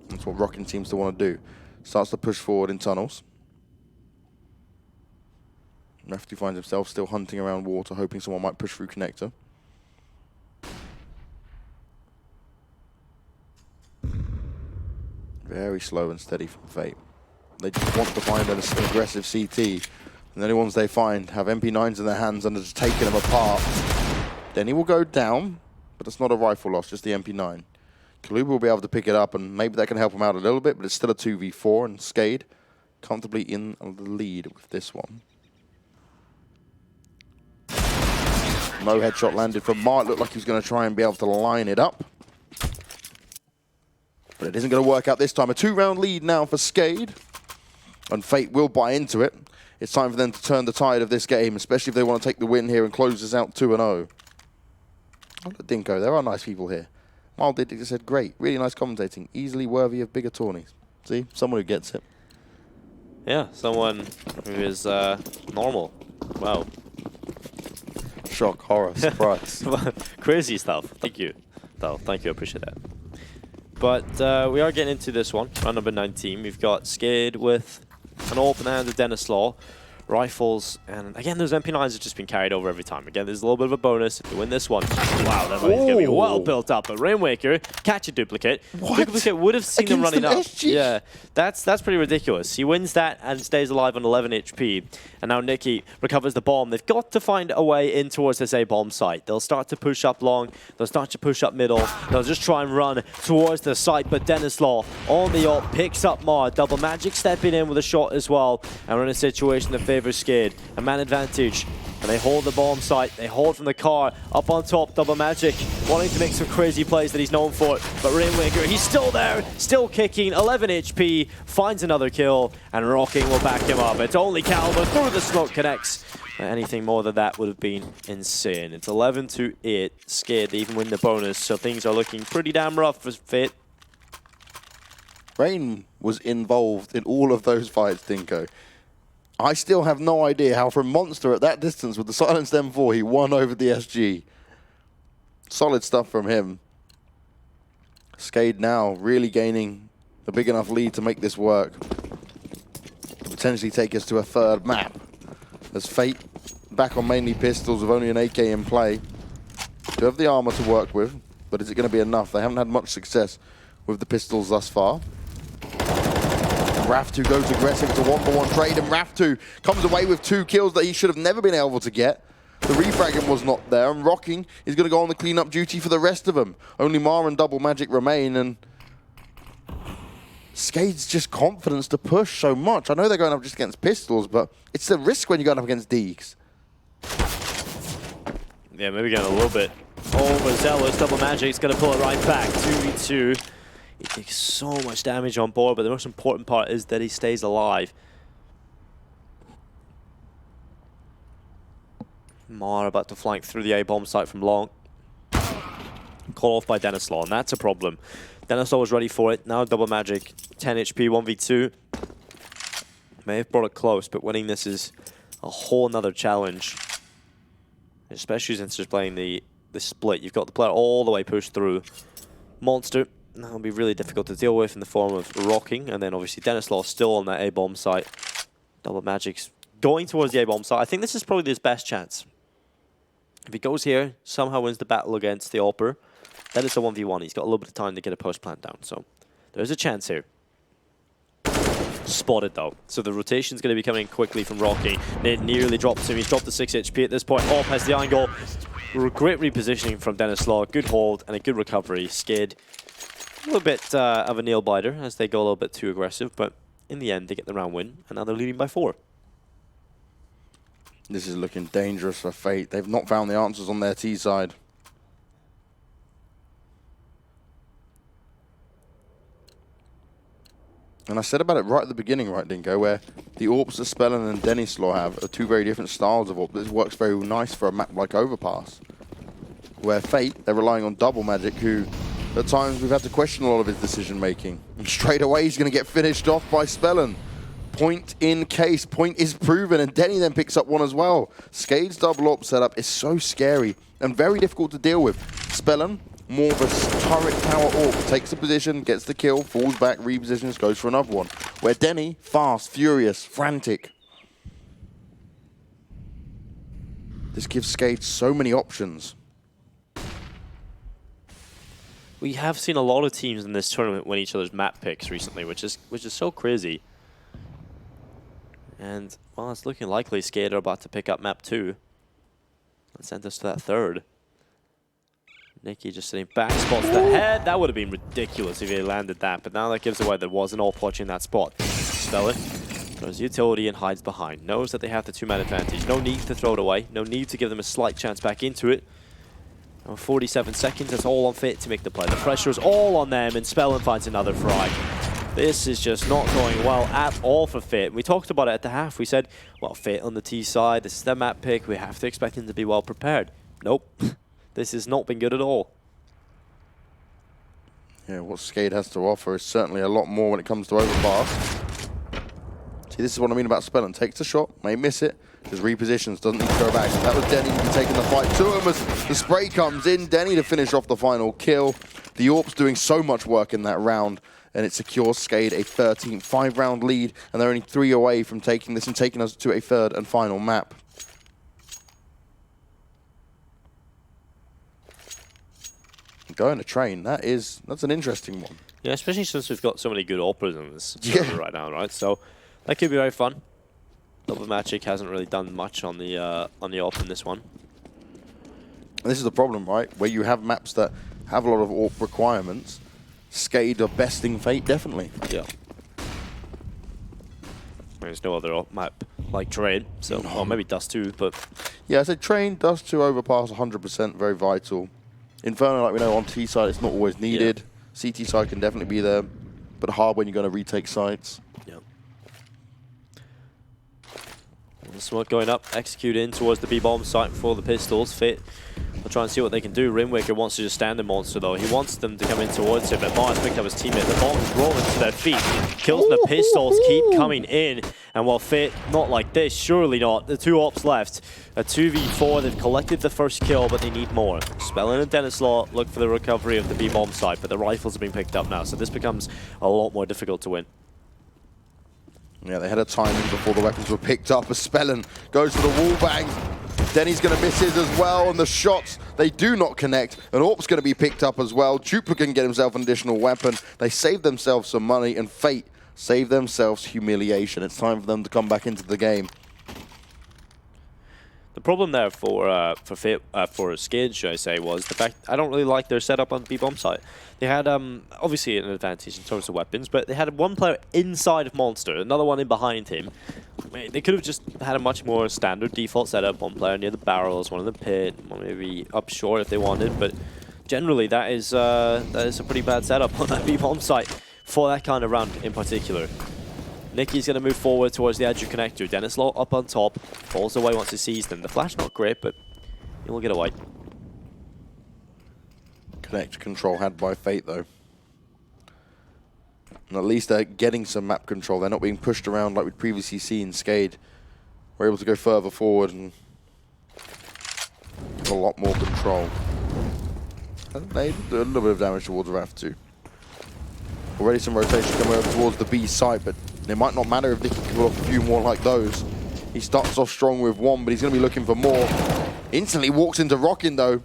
That's what Rockin seems to want to do. Starts to push forward in tunnels. Rafty finds himself still hunting around water, hoping someone might push through connector. Very slow and steady from Fate. They just want to find an aggressive CT. And the only ones they find have MP9s in their hands and are just taking them apart. Then he will go down, but it's not a rifle loss, just the MP9. Kaluba will be able to pick it up, and maybe that can help him out a little bit, but it's still a 2v4, and SKADE comfortably in the lead with this one. No headshot landed from Mark. Looked like he was going to try and be able to line it up. But it isn't going to work out this time. A 2-round lead now for SKADE. And Fate will buy into it. It's time for them to turn the tide of this game, especially if they want to take the win here and close this out 2-0. Oh, look, Dinko, there are nice people here. Mild Diddy said, great, really nice commentating. Easily worthy of bigger tourneys. See, someone who gets it. Yeah, someone who is normal. Wow. Shock, horror, surprise. Crazy stuff. Thank you. Though, thank you, I appreciate that. But we are getting into this one, round number 19. We've got SKADE with an open hand of Dennis Law, rifles, and again, those MP9s have just been carried over every time. Again, there's a little bit of a bonus if they win this one. Wow, that money's going to be well built up. But Rainwaker, catch a duplicate. What? Duplicate would have seen them running up. SG? Yeah, that's pretty ridiculous. He wins that and stays alive on 11 HP. And now Nicky recovers the bomb. They've got to find a way in towards this A-bomb site. They'll start to push up long. They'll start to push up middle. They'll just try and run towards the site. But Dennis Law on the ult picks up Mar. Double Magic stepping in with a shot as well. And we're in a situation that favors SKADE. A man advantage. And they hold the bomb site. They hold from the car. Up on top, Double Magic wanting to make some crazy plays that he's known for. But Rainwaker, he's still there, still kicking. 11 HP, finds another kill, and Rocking will back him up. It's only Calvin through the smoke connects. Anything more than that would have been insane. It's 11-8. SKADE, they even win the bonus, so things are looking pretty damn rough for Fit. Rain was involved in all of those fights, Dinko. I still have no idea how from Monster at that distance with the silenced M4 he won over the SG. Solid stuff from him. SKADE now really gaining a big enough lead to make this work. Potentially take us to a third map. As Fate back on mainly pistols with only an AK in play. Do have the armor to work with, but is it going to be enough? They haven't had much success with the pistols thus far. Raftu goes aggressive. It's a 1-for-1 trade, and Raftu comes away with 2 kills that he should have never been able to get. The refragging was not there, and Rocking is going to go on the cleanup duty for the rest of them. Only Mar and Double Magic remain, and SKADE's just confidence to push so much. I know they're going up just against pistols, but it's a risk when you're going up against Deags. Yeah, maybe getting a little bit overzealous. Double Magic's going to pull it right back. 2v2. He takes so much damage on board, but the most important part is that he stays alive. Mar about to flank through the A-bomb site from long. Call off by Dennis Law, and that's a problem. Dennis Law was ready for it. Now Double Magic, 10 HP, 1v2. May have brought it close, but winning this is a whole nother challenge. Especially since just playing the split. You've got the player all the way pushed through. Monster. That'll be really difficult to deal with in the form of Rocking, and then obviously Dennis Law still on that A-bomb site. Double Magic's going towards the A-bomb site. I think this is probably his best chance. If he goes here, somehow wins the battle against the AWPer, then it's a 1v1. He's got a little bit of time to get a post plant down, so there's a chance here. spotted though. So the rotation's going to be coming quickly from Rocky. It nearly drops him. He's dropped the 6 HP at this point. Orp has the angle. Great repositioning from Dennis Law. Good hold and a good recovery. SKADE, a little bit of a nail biter as they go a little bit too aggressive, but in the end they get the round win and now they're leading by 4. This is looking dangerous for Fate. They've not found the answers on their T side. And I said about it right at the beginning, right, Dingo, where the AWPs that Spellin and Denislaw have are 2 very different styles of AWP. This works very nice for a map like Overpass, where Fate, they're relying on Double Magic, who at times we've had to question a lot of his decision-making. And straight away, he's going to get finished off by Spellin. Point in case. Point is proven, and Denny then picks up one as well. SKADE's double AWP setup is so scary and very difficult to deal with. Spellin, more of a turret tower AWP, takes the position, gets the kill, falls back, repositions, goes for another one. Where Denny, fast, furious, frantic. This gives SKADE so many options. We have seen a lot of teams in this tournament win each other's map picks recently, which is so crazy. And well, it's looking likely SKADE are about to pick up map 2. That sent us to that 3rd. Nicky just sitting back, spots the head. That would have been ridiculous if he landed that, but now that gives away there was an AWP watching that spot. Spellin throws utility and hides behind. Knows that they have the 2-man advantage. No need to throw it away. No need to give them a slight chance back into it. 47 seconds, that's all on Fate to make the play. The pressure is all on them, and Spellin finds another frag. This is just not going well at all for Fate. We talked about it at the half. We said, well, Fate on the T side, this is their map pick. We have to expect them to be well prepared. Nope. This has not been good at all. Yeah, what SKADE has to offer is certainly a lot more when it comes to Overpass. See, this is what I mean about Spellin. Takes the shot, may miss it, just repositions, doesn't need to go back. That was Denny taking the fight to him as the spray comes in. Denny to finish off the final kill. The AWP's doing so much work in that round, and it secures SKADE a 13-5-round lead, and they're only 3 away from taking this and taking us to a 3rd and final map. Going to train, that's an interesting one. Yeah, especially since we've got so many good AWPers in this server right now, right? So that could be very fun. Double Magic hasn't really done much on the AWP in this one. And this is the problem, right? Where you have maps that have a lot of AWP requirements, SKADE are besting Fate, definitely. Yeah. There's no other AWP map like Train, so well, maybe Dust 2, but yeah, I said Train, Dust 2, Overpass, 100%, very vital. Inferno, like we know, on T side, it's not always needed. Yeah. CT side can definitely be there, but hard when you're going to retake sites. Yeah. The smoke going up, execute in towards the B-bomb site for the pistols. Fate will try and see what they can do. Rimwaker wants to just stand the monster though. He wants them to come in towards him, but Mars picked up his teammate. The bomb is rolling to their feet. Kills and the pistols keep coming in. And while Fate, not like this, surely not. The 2 AWPs left. A 2v4, they've collected the first kill, but they need more. Spellin and Denislaw look for the recovery of the B-bomb site, but the rifles have been picked up now, so this becomes a lot more difficult to win. Yeah, they had a timing before the weapons were picked up as Spellin goes for the wall bang. Denny's going to miss his as well, and the shots, they do not connect. And AWP's going to be picked up as well. Chupa can get himself an additional weapon. They save themselves some money, and Fate save themselves humiliation. It's time for them to come back into the game. The problem there for SKADE, should I say, was the fact I don't really like their setup on B-bomb site. They had obviously an advantage in terms of weapons, but they had one player inside of Monster, another one in behind him. They could have just had a much more standard default setup. One player near the barrels, one in the pit, one maybe up short if they wanted. But generally, that is a pretty bad setup on that B-bomb site for that kind of round in particular. Nicky's going to move forward towards the edge of connector. Denislaw up on top, falls away once he sees them. The flash not great, but he will get away. Connect control had by Fate though. And at least they're getting some map control. They're not being pushed around like we'd previously seen SKADE. We're able to go further forward and have a lot more control. And they do a little bit of damage towards RAF 2. Already some rotation coming over towards the B site, but it might not matter if Nicky can pull off a few more like those. He starts off strong with 1, but he's going to be looking for more. Instantly walks into Rockin' though.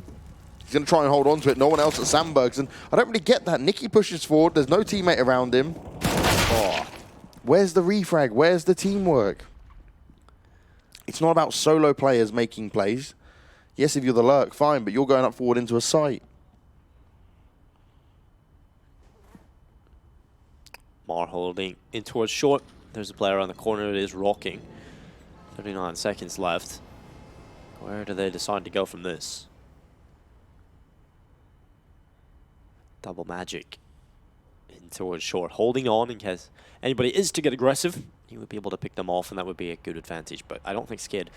He's going to try and hold on to it. No one else at Sandberg's, and I don't really get that. Nicky pushes forward. There's no teammate around him. Oh, Where's the refrag? Where's the teamwork? It's not about solo players making plays. Yes, if you're the lurk, fine, but you're going up forward into a site. Mar holding in towards short. There's a player on the corner. It is rocking. 39 seconds left. Where do they decide to go from this? Double magic in towards short. Holding on in case anybody is to get aggressive. You would be able to pick them off, and that would be a good advantage. But I don't think SKADE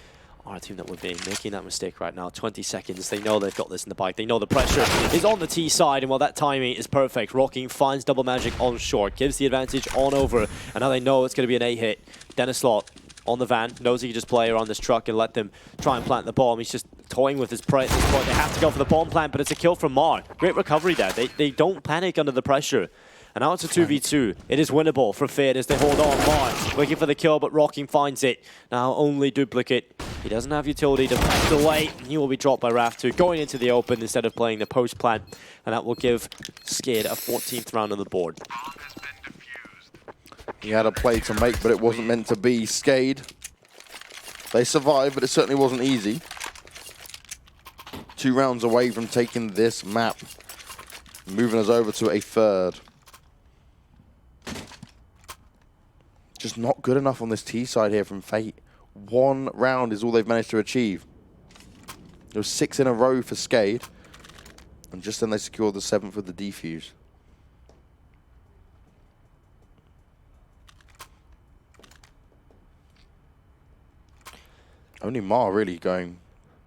are a team that would be making that mistake right now. 20 seconds. They know they've got this in the bike. They know the pressure is on the T side, and while that timing is perfect, Rocking finds double magic on short, gives the advantage on over, and now they know it's going to be an 8-hit. Dennislot on the van, knows he can just play around this truck and let them try and plant the bomb. He's just toying with his prey at this point. They have to go for the bomb plant, but it's a kill from Mar. Great recovery there. They don't panic under the pressure. And now it's a 2v2. It is winnable for Fade as they hold on. Mar looking for the kill, but Rocking finds it. Now only duplicate. He doesn't have utility to delay. He will be dropped by Raf2, going into the open instead of playing the post plant. And that will give SKADE a 14th round on the board. He had a play to make, but it wasn't meant to be. SKADE, they survived, but it certainly wasn't easy. 2 rounds away from taking this map, moving us over to a third. Just not good enough on this T side here from Fate. 1 round is all they've managed to achieve. There was 6 in a row for SKADE, and just then they secured the 7th with the defuse. Only Mar really going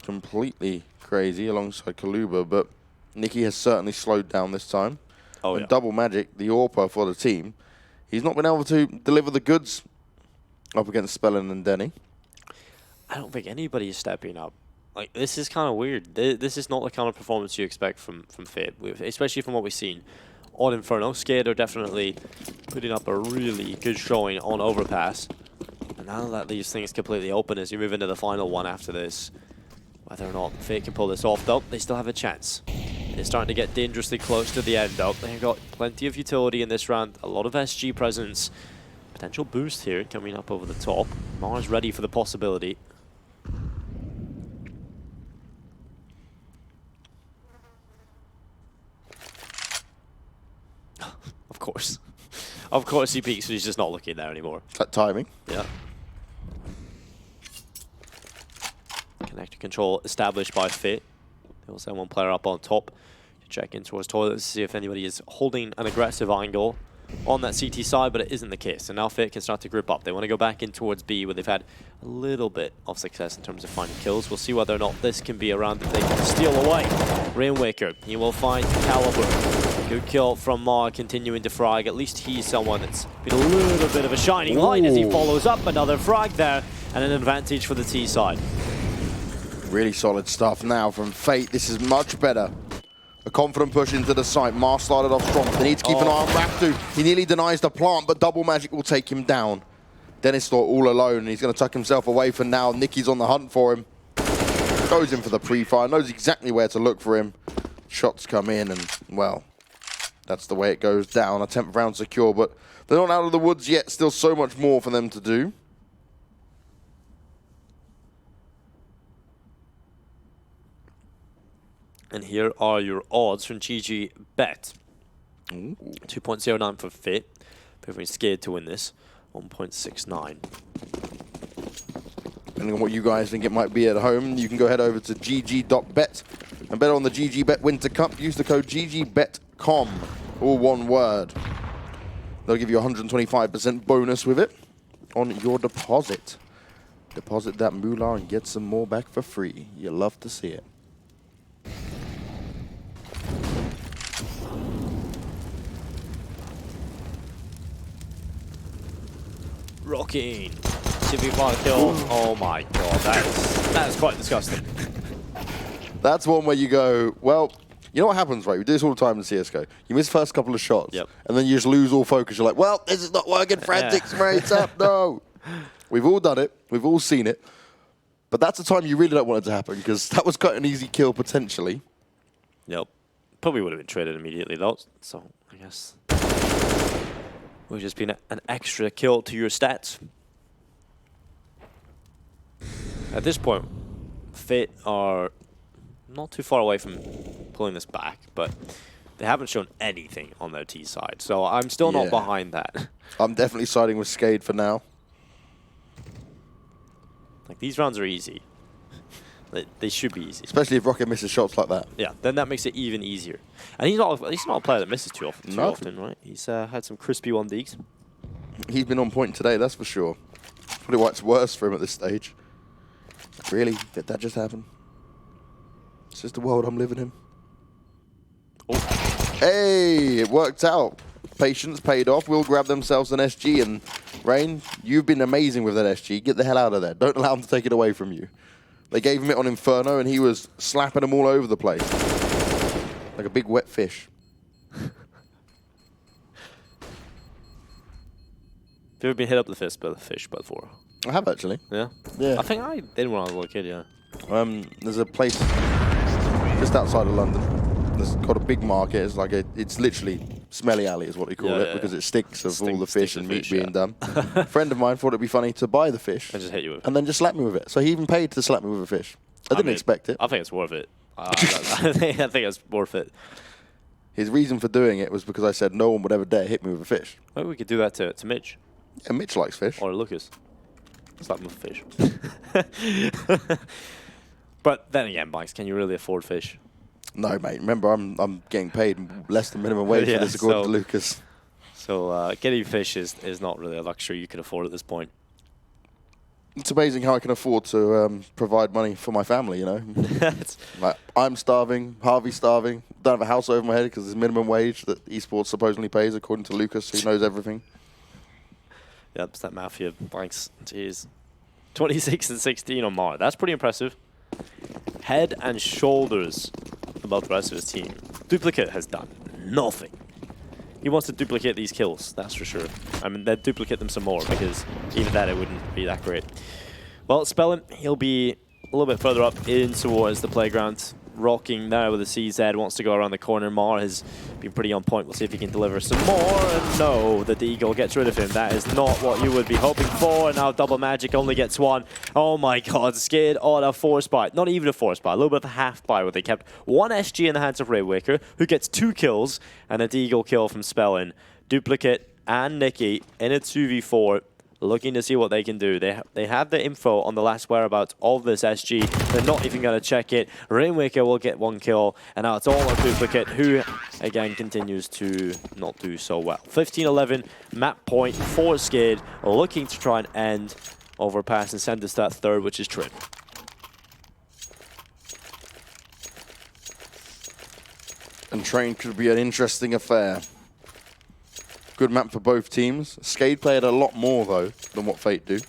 completely crazy alongside Kaluba, but Nicky has certainly slowed down this time. Oh, and yeah. Double Magic, the AWPer for the team, he's not been able to deliver the goods up against Spellin and Denny. I don't think anybody is stepping up. Like, this is kind of weird. This is not the kind of performance you expect from Fate, especially from what we've seen on Inferno. SKADE are definitely putting up a really good showing on Overpass. And now that leaves things completely open as you move into the final one after this. Whether or not Fate can pull this off, though, they still have a chance. They're starting to get dangerously close to the end, though. They've got plenty of utility in this round, a lot of SG presence. Potential boost here coming up over the top. Mar's ready for the possibility. Of course. Of course he peeks, but he's just not looking there anymore. That timing. Yeah. Connector control established by Fate. They will send 1 player up on top to check in towards toilet to see if anybody is holding an aggressive angle on that CT side, but it isn't the case. And now Fate can start to group up. They want to go back in towards B, where they've had a little bit of success in terms of finding kills. We'll see whether or not this can be a round that they can steal away. Rainwaker, he will find Caliber. Good kill from Mar, continuing to frag. At least he's someone that's been a little bit of a shining light as he follows up another frag there, and an advantage for the T side. Really solid stuff now from Fate. This is much better. A confident push into the site. Mar started off strong. They need to keep an eye on Raf2. He nearly denies the plant, but Double Magic will take him down. Dennislot all alone, and he's going to tuck himself away for now. Nicky's on the hunt for him. Goes in for the pre-fire, knows exactly where to look for him. Shots come in, and, well, that's the way it goes down. A 10th round secure, but they're not out of the woods yet. Still so much more for them to do. And here are your odds from GG.Bet. 2.09 for Fate. Proving SKADE to win this. 1.69. Depending on what you guys think it might be at home, you can go head over to GG.Bet and bet on the GG.Bet Winter Cup. Use the code GGBetCom, all 1 word. They'll give you a 125% bonus with it on your deposit. Deposit that moolah and get some more back for free. You'll love to see it. Rocking. 2v5 kill. Oh my god, that is quite disgusting. That's one where you go, well, you know what happens, right? We do this all the time in CSGO. You miss first couple of shots, and then you just lose all focus. You're like, well, this is not working. Frantics, rates up. No. We've all done it. We've all seen it. But that's the time you really don't want it to happen, because that was quite an easy kill, potentially. Yep. Probably would have been traded immediately, though, so I guess. Which has been an extra kill to your stats. At this point, Fate are not too far away from pulling this back, but they haven't shown anything on their T side, so I'm still not behind that. I'm definitely siding with SKADE for now. Like, these rounds are easy. They should be easy. Especially if Rocket misses shots like that. Yeah, then that makes it even easier. And he's not a player that misses too often, right? He's had some crispy 1Ds. He's been on point today, that's for sure. Probably why it's worse for him at this stage. Really? Did that just happen? It's just the world I'm living in. Oh. Hey, it worked out. Patience paid off. We'll grab themselves an SG. And Rain, you've been amazing with that SG. Get the hell out of there. Don't allow them to take it away from you. They gave him it on Inferno, and he was slapping them all over the place. Like a big wet fish. Have you ever been hit up the fist by the fish before? I have, actually. Yeah? Yeah. I think I did when I was a little kid, yeah. There's a place just outside of London. It's got a big market. It's like it's literally Smelly Alley is what they call it, because it stinks of all the fish and meat being done. A friend of mine thought it'd be funny to buy the fish and just hit you with it. And then just slap me with it. So he even paid to slap me with a fish. I didn't expect it. I think it's worth it. I think it's worth it. His reason for doing it was because I said no one would ever dare hit me with a fish. Maybe we could do that to Mitch. Yeah, Mitch likes fish. Or Lucas. Slap him with a fish. But then again, Bikes, can you really afford fish? No, mate. Remember, I'm getting paid less than minimum wage for this, according to Lucas. So getting fish is not really a luxury you can afford at this point. It's amazing how I can afford to provide money for my family, you know? Like, I'm starving, Harvey's starving, don't have a house over my head because there's minimum wage that esports supposedly pays, according to Lucas, who knows everything. Yep, it's that mafia. Bikes. Jeez. 26 and 16 on Mar. That's pretty impressive. Head and shoulders above the rest of his team. Duplicate has done nothing. He wants to duplicate these kills, that's for sure. I mean, they'd duplicate them some more, because even that, it wouldn't be that great. Well, Spellin, he'll be a little bit further up in towards the playground. Rocking there with the CZ, wants to go around the corner. Mar has been pretty on point. We'll see if he can deliver some more. And no, the Deagle gets rid of him. That is not what you would be hoping for. And now Double Magic only gets one. Oh my god, SKADE on a force buy. Not even a force buy, a little bit of a half buy where they kept one SG in the hands of Raywaker, who gets 2 kills, and a Deagle kill from Spellin. Duplicate and Nikki in a 2v4. Looking to see what they can do. They have the info on the last whereabouts of this SG. They're not even going to check it. Rainwaker will get 1 kill, and now it's all on Duplicate, who, again, continues to not do so well. 15-11, map point for SKADE, looking to try and end Overpass and send us that third, which is Trin. And Train could be an interesting affair. Good map for both teams. SKADE played a lot more, though, than what Fate do.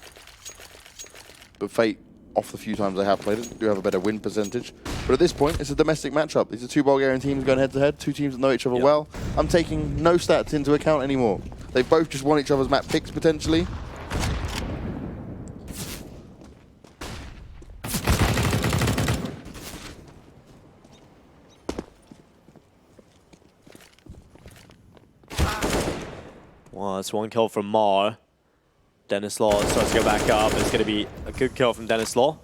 But Fate, off the few times they have played it, do have a better win percentage. But at this point, it's a domestic matchup. These are 2 Bulgarian teams going head-to-head, 2 teams that know each other well. I'm taking no stats into account anymore. They both just won each other's map picks, potentially. Well, it's 1 kill from Mar. Dennis Law starts to go back up. It's going to be a good kill from Dennis Law.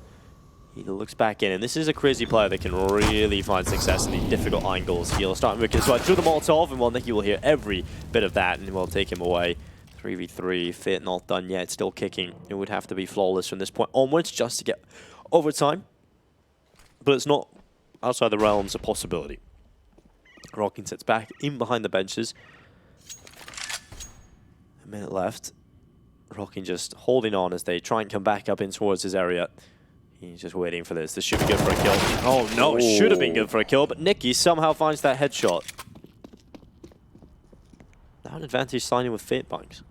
He looks back in, and this is a crazy player that can really find success in these difficult angles. He'll start moving as well through the Molotov, and well, Nicky will hear every bit of that, and we'll take him away. 3v3, Fit not done yet, still kicking. It would have to be flawless from this point onwards just to get overtime. But it's not outside the realms of possibility. Rocking sits back in behind the benches. A minute left. Rocking just holding on as they try and come back up in towards his area. He's just waiting for this. This should be good for a kill. Oh no, it should have been good for a kill, but Nicky somehow finds that headshot. Now an advantage signing with Fate Bikes.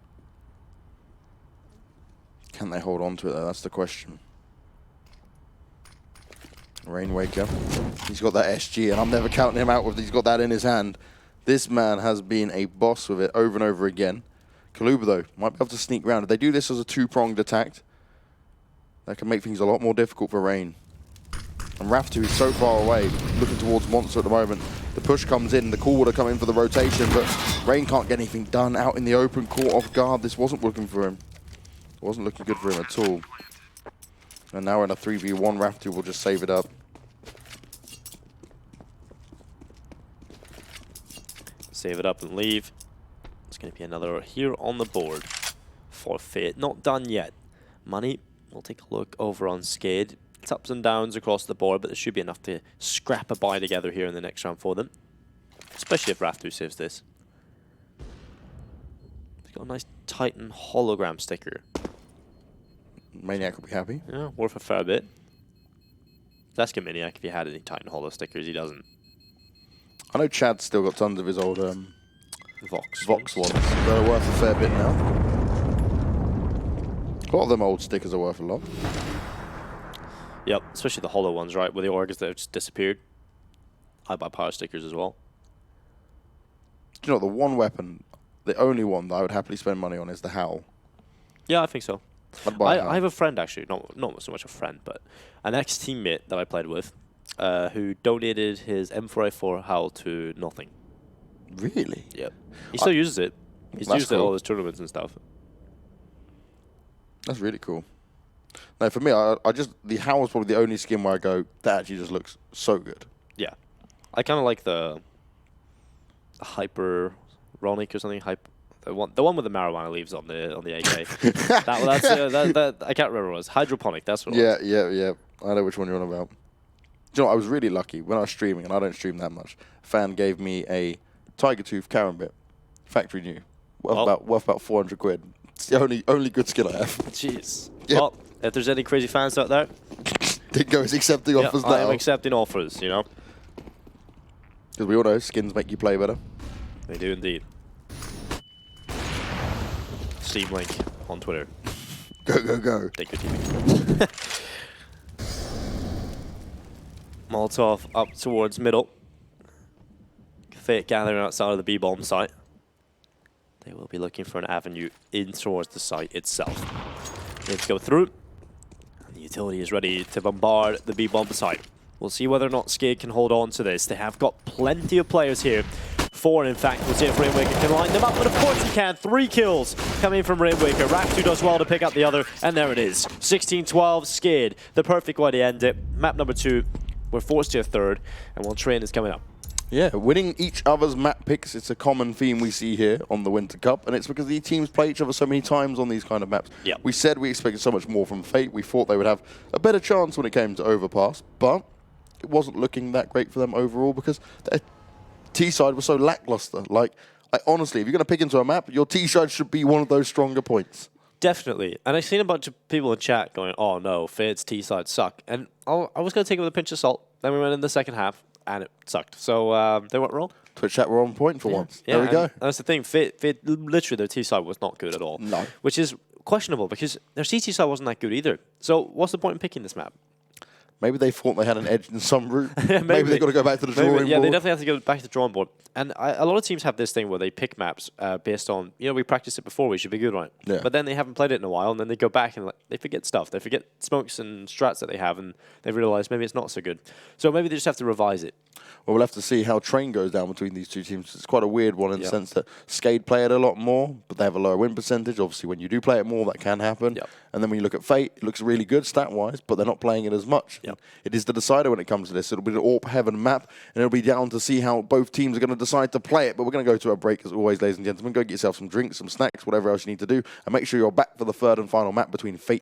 Can they hold on to it, though? That's the question. Rainwaker, he's got that SG, and I'm never counting him out with he's got that in his hand. This man has been a boss with it over and over again. Kaluba, though, might be able to sneak around. If they do this as a 2-pronged attack, that can make things a lot more difficult for Rain. And Raftu is so far away, looking towards Monster at the moment. The push comes in, the call would have come in for the rotation, but Rain can't get anything done out in the open, caught off guard. This wasn't working for him. It wasn't looking good for him at all. And now we're in a 3v1, Raftu will just save it up. Save it up and leave. It's going to be another here on the board for Fate. Not done yet. Money, we'll take a look over on SKADE. It's ups and downs across the board, but there should be enough to scrap a bye together here in the next round for them. Especially if Raftu saves this. They've got a nice Titan hologram sticker. Maniac will be happy. Yeah, worth a fair bit. Let's ask Maniac if he had any Titan holo stickers. He doesn't. I know Chad's still got tons of his old Vox ones. They're worth a fair bit now. A lot of them old stickers are worth a lot. Yep, especially the holo ones, right? With the orgas that have just disappeared. I buy power stickers as well. Do you know, the one weapon, the only one that I would happily spend money on is the Howl. Yeah, I think so. I'd buy a Howl. I have a friend, actually. Not so much a friend, but an ex-teammate that I played with who donated his M4A4 Howl to nothing. Really? Yep. He still uses it. He's used it at all his tournaments and stuff. That's really cool. No, for me, I just, the Howl is probably the only skin where I go, that actually just looks so good. Yeah. I kind of like the Hyper Ronic or something. The one with the marijuana leaves on the AK. that I can't remember what it was. Hydroponic, that's what it was. Yeah. I know which one you're on about. Do you know, I was really lucky when I was streaming, and I don't stream that much. A fan gave me a Tiger Tooth Karambit, factory new, worth about 400 quid. It's the only good skill I have. Jeez. Yep. Well, if there's any crazy fans out there, Dingo is accepting offers now. I am accepting offers, you know. Because we all know skins make you play better. They do indeed. Steam link on Twitter. Go. Take your TV. Molotov up towards middle. Fate gathering outside of the B-bomb site. They will be looking for an avenue in towards the site itself. Let's go through. And the utility is ready to bombard the B-bomb site. We'll see whether or not SKADE can hold on to this. They have got plenty of players here. 4, in fact. We'll see if Rainwaker can line them up, but of course he can. 3 kills coming from Rainwaker. Raftu does well to pick up the other, and there it is. 16-12, SKADE. The perfect way to end it. Map number 2. We're forced to a 3rd, and while train is coming up. Yeah, winning each other's map picks, it's a common theme we see here on the Winter Cup, and it's because the teams play each other so many times on these kind of maps. Yep. We said we expected so much more from Fate. We thought they would have a better chance when it came to Overpass, but it wasn't looking that great for them overall because their T-side was so lackluster. Like, honestly, if you're going to pick into a map, your T-side should be one of those stronger points. Definitely. And I've seen a bunch of people in chat going, oh no, Fate's T-side suck. And I was going to take it with a pinch of salt. Then we went in the second half, and it sucked. So they went wrong. Twitch chat were on point for once. Yeah, there we go. That's the thing. Fate, literally, their T-side was not good at all. No. Which is questionable, because their CT side wasn't that good either. So what's the point in picking this map? Maybe they thought they had an edge in some route. Yeah, maybe they've got to go back to the drawing board. Yeah, they definitely have to go back to the drawing board. And a lot of teams have this thing where they pick maps based on, we practiced it before, we should be good on it. Yeah. But then they haven't played it in a while, and then they go back and they forget stuff. They forget smokes and strats that they have, and they realize maybe it's not so good. So maybe they just have to revise it. Well, we'll have to see how train goes down between these two teams. It's quite a weird one in the sense that SKADE play it a lot more, but they have a lower win percentage. Obviously, when you do play it more, that can happen. Yep. And then when you look at Fate, it looks really good stat-wise, but they're not playing it as much. Yep. It is the decider when it comes to this. It'll be the AWP Heaven map, and it'll be down to see how both teams are going to decide to play it. But we're going to go to a break, as always, ladies and gentlemen. Go get yourself some drinks, some snacks, whatever else you need to do, and make sure you're back for the third and final map between Fate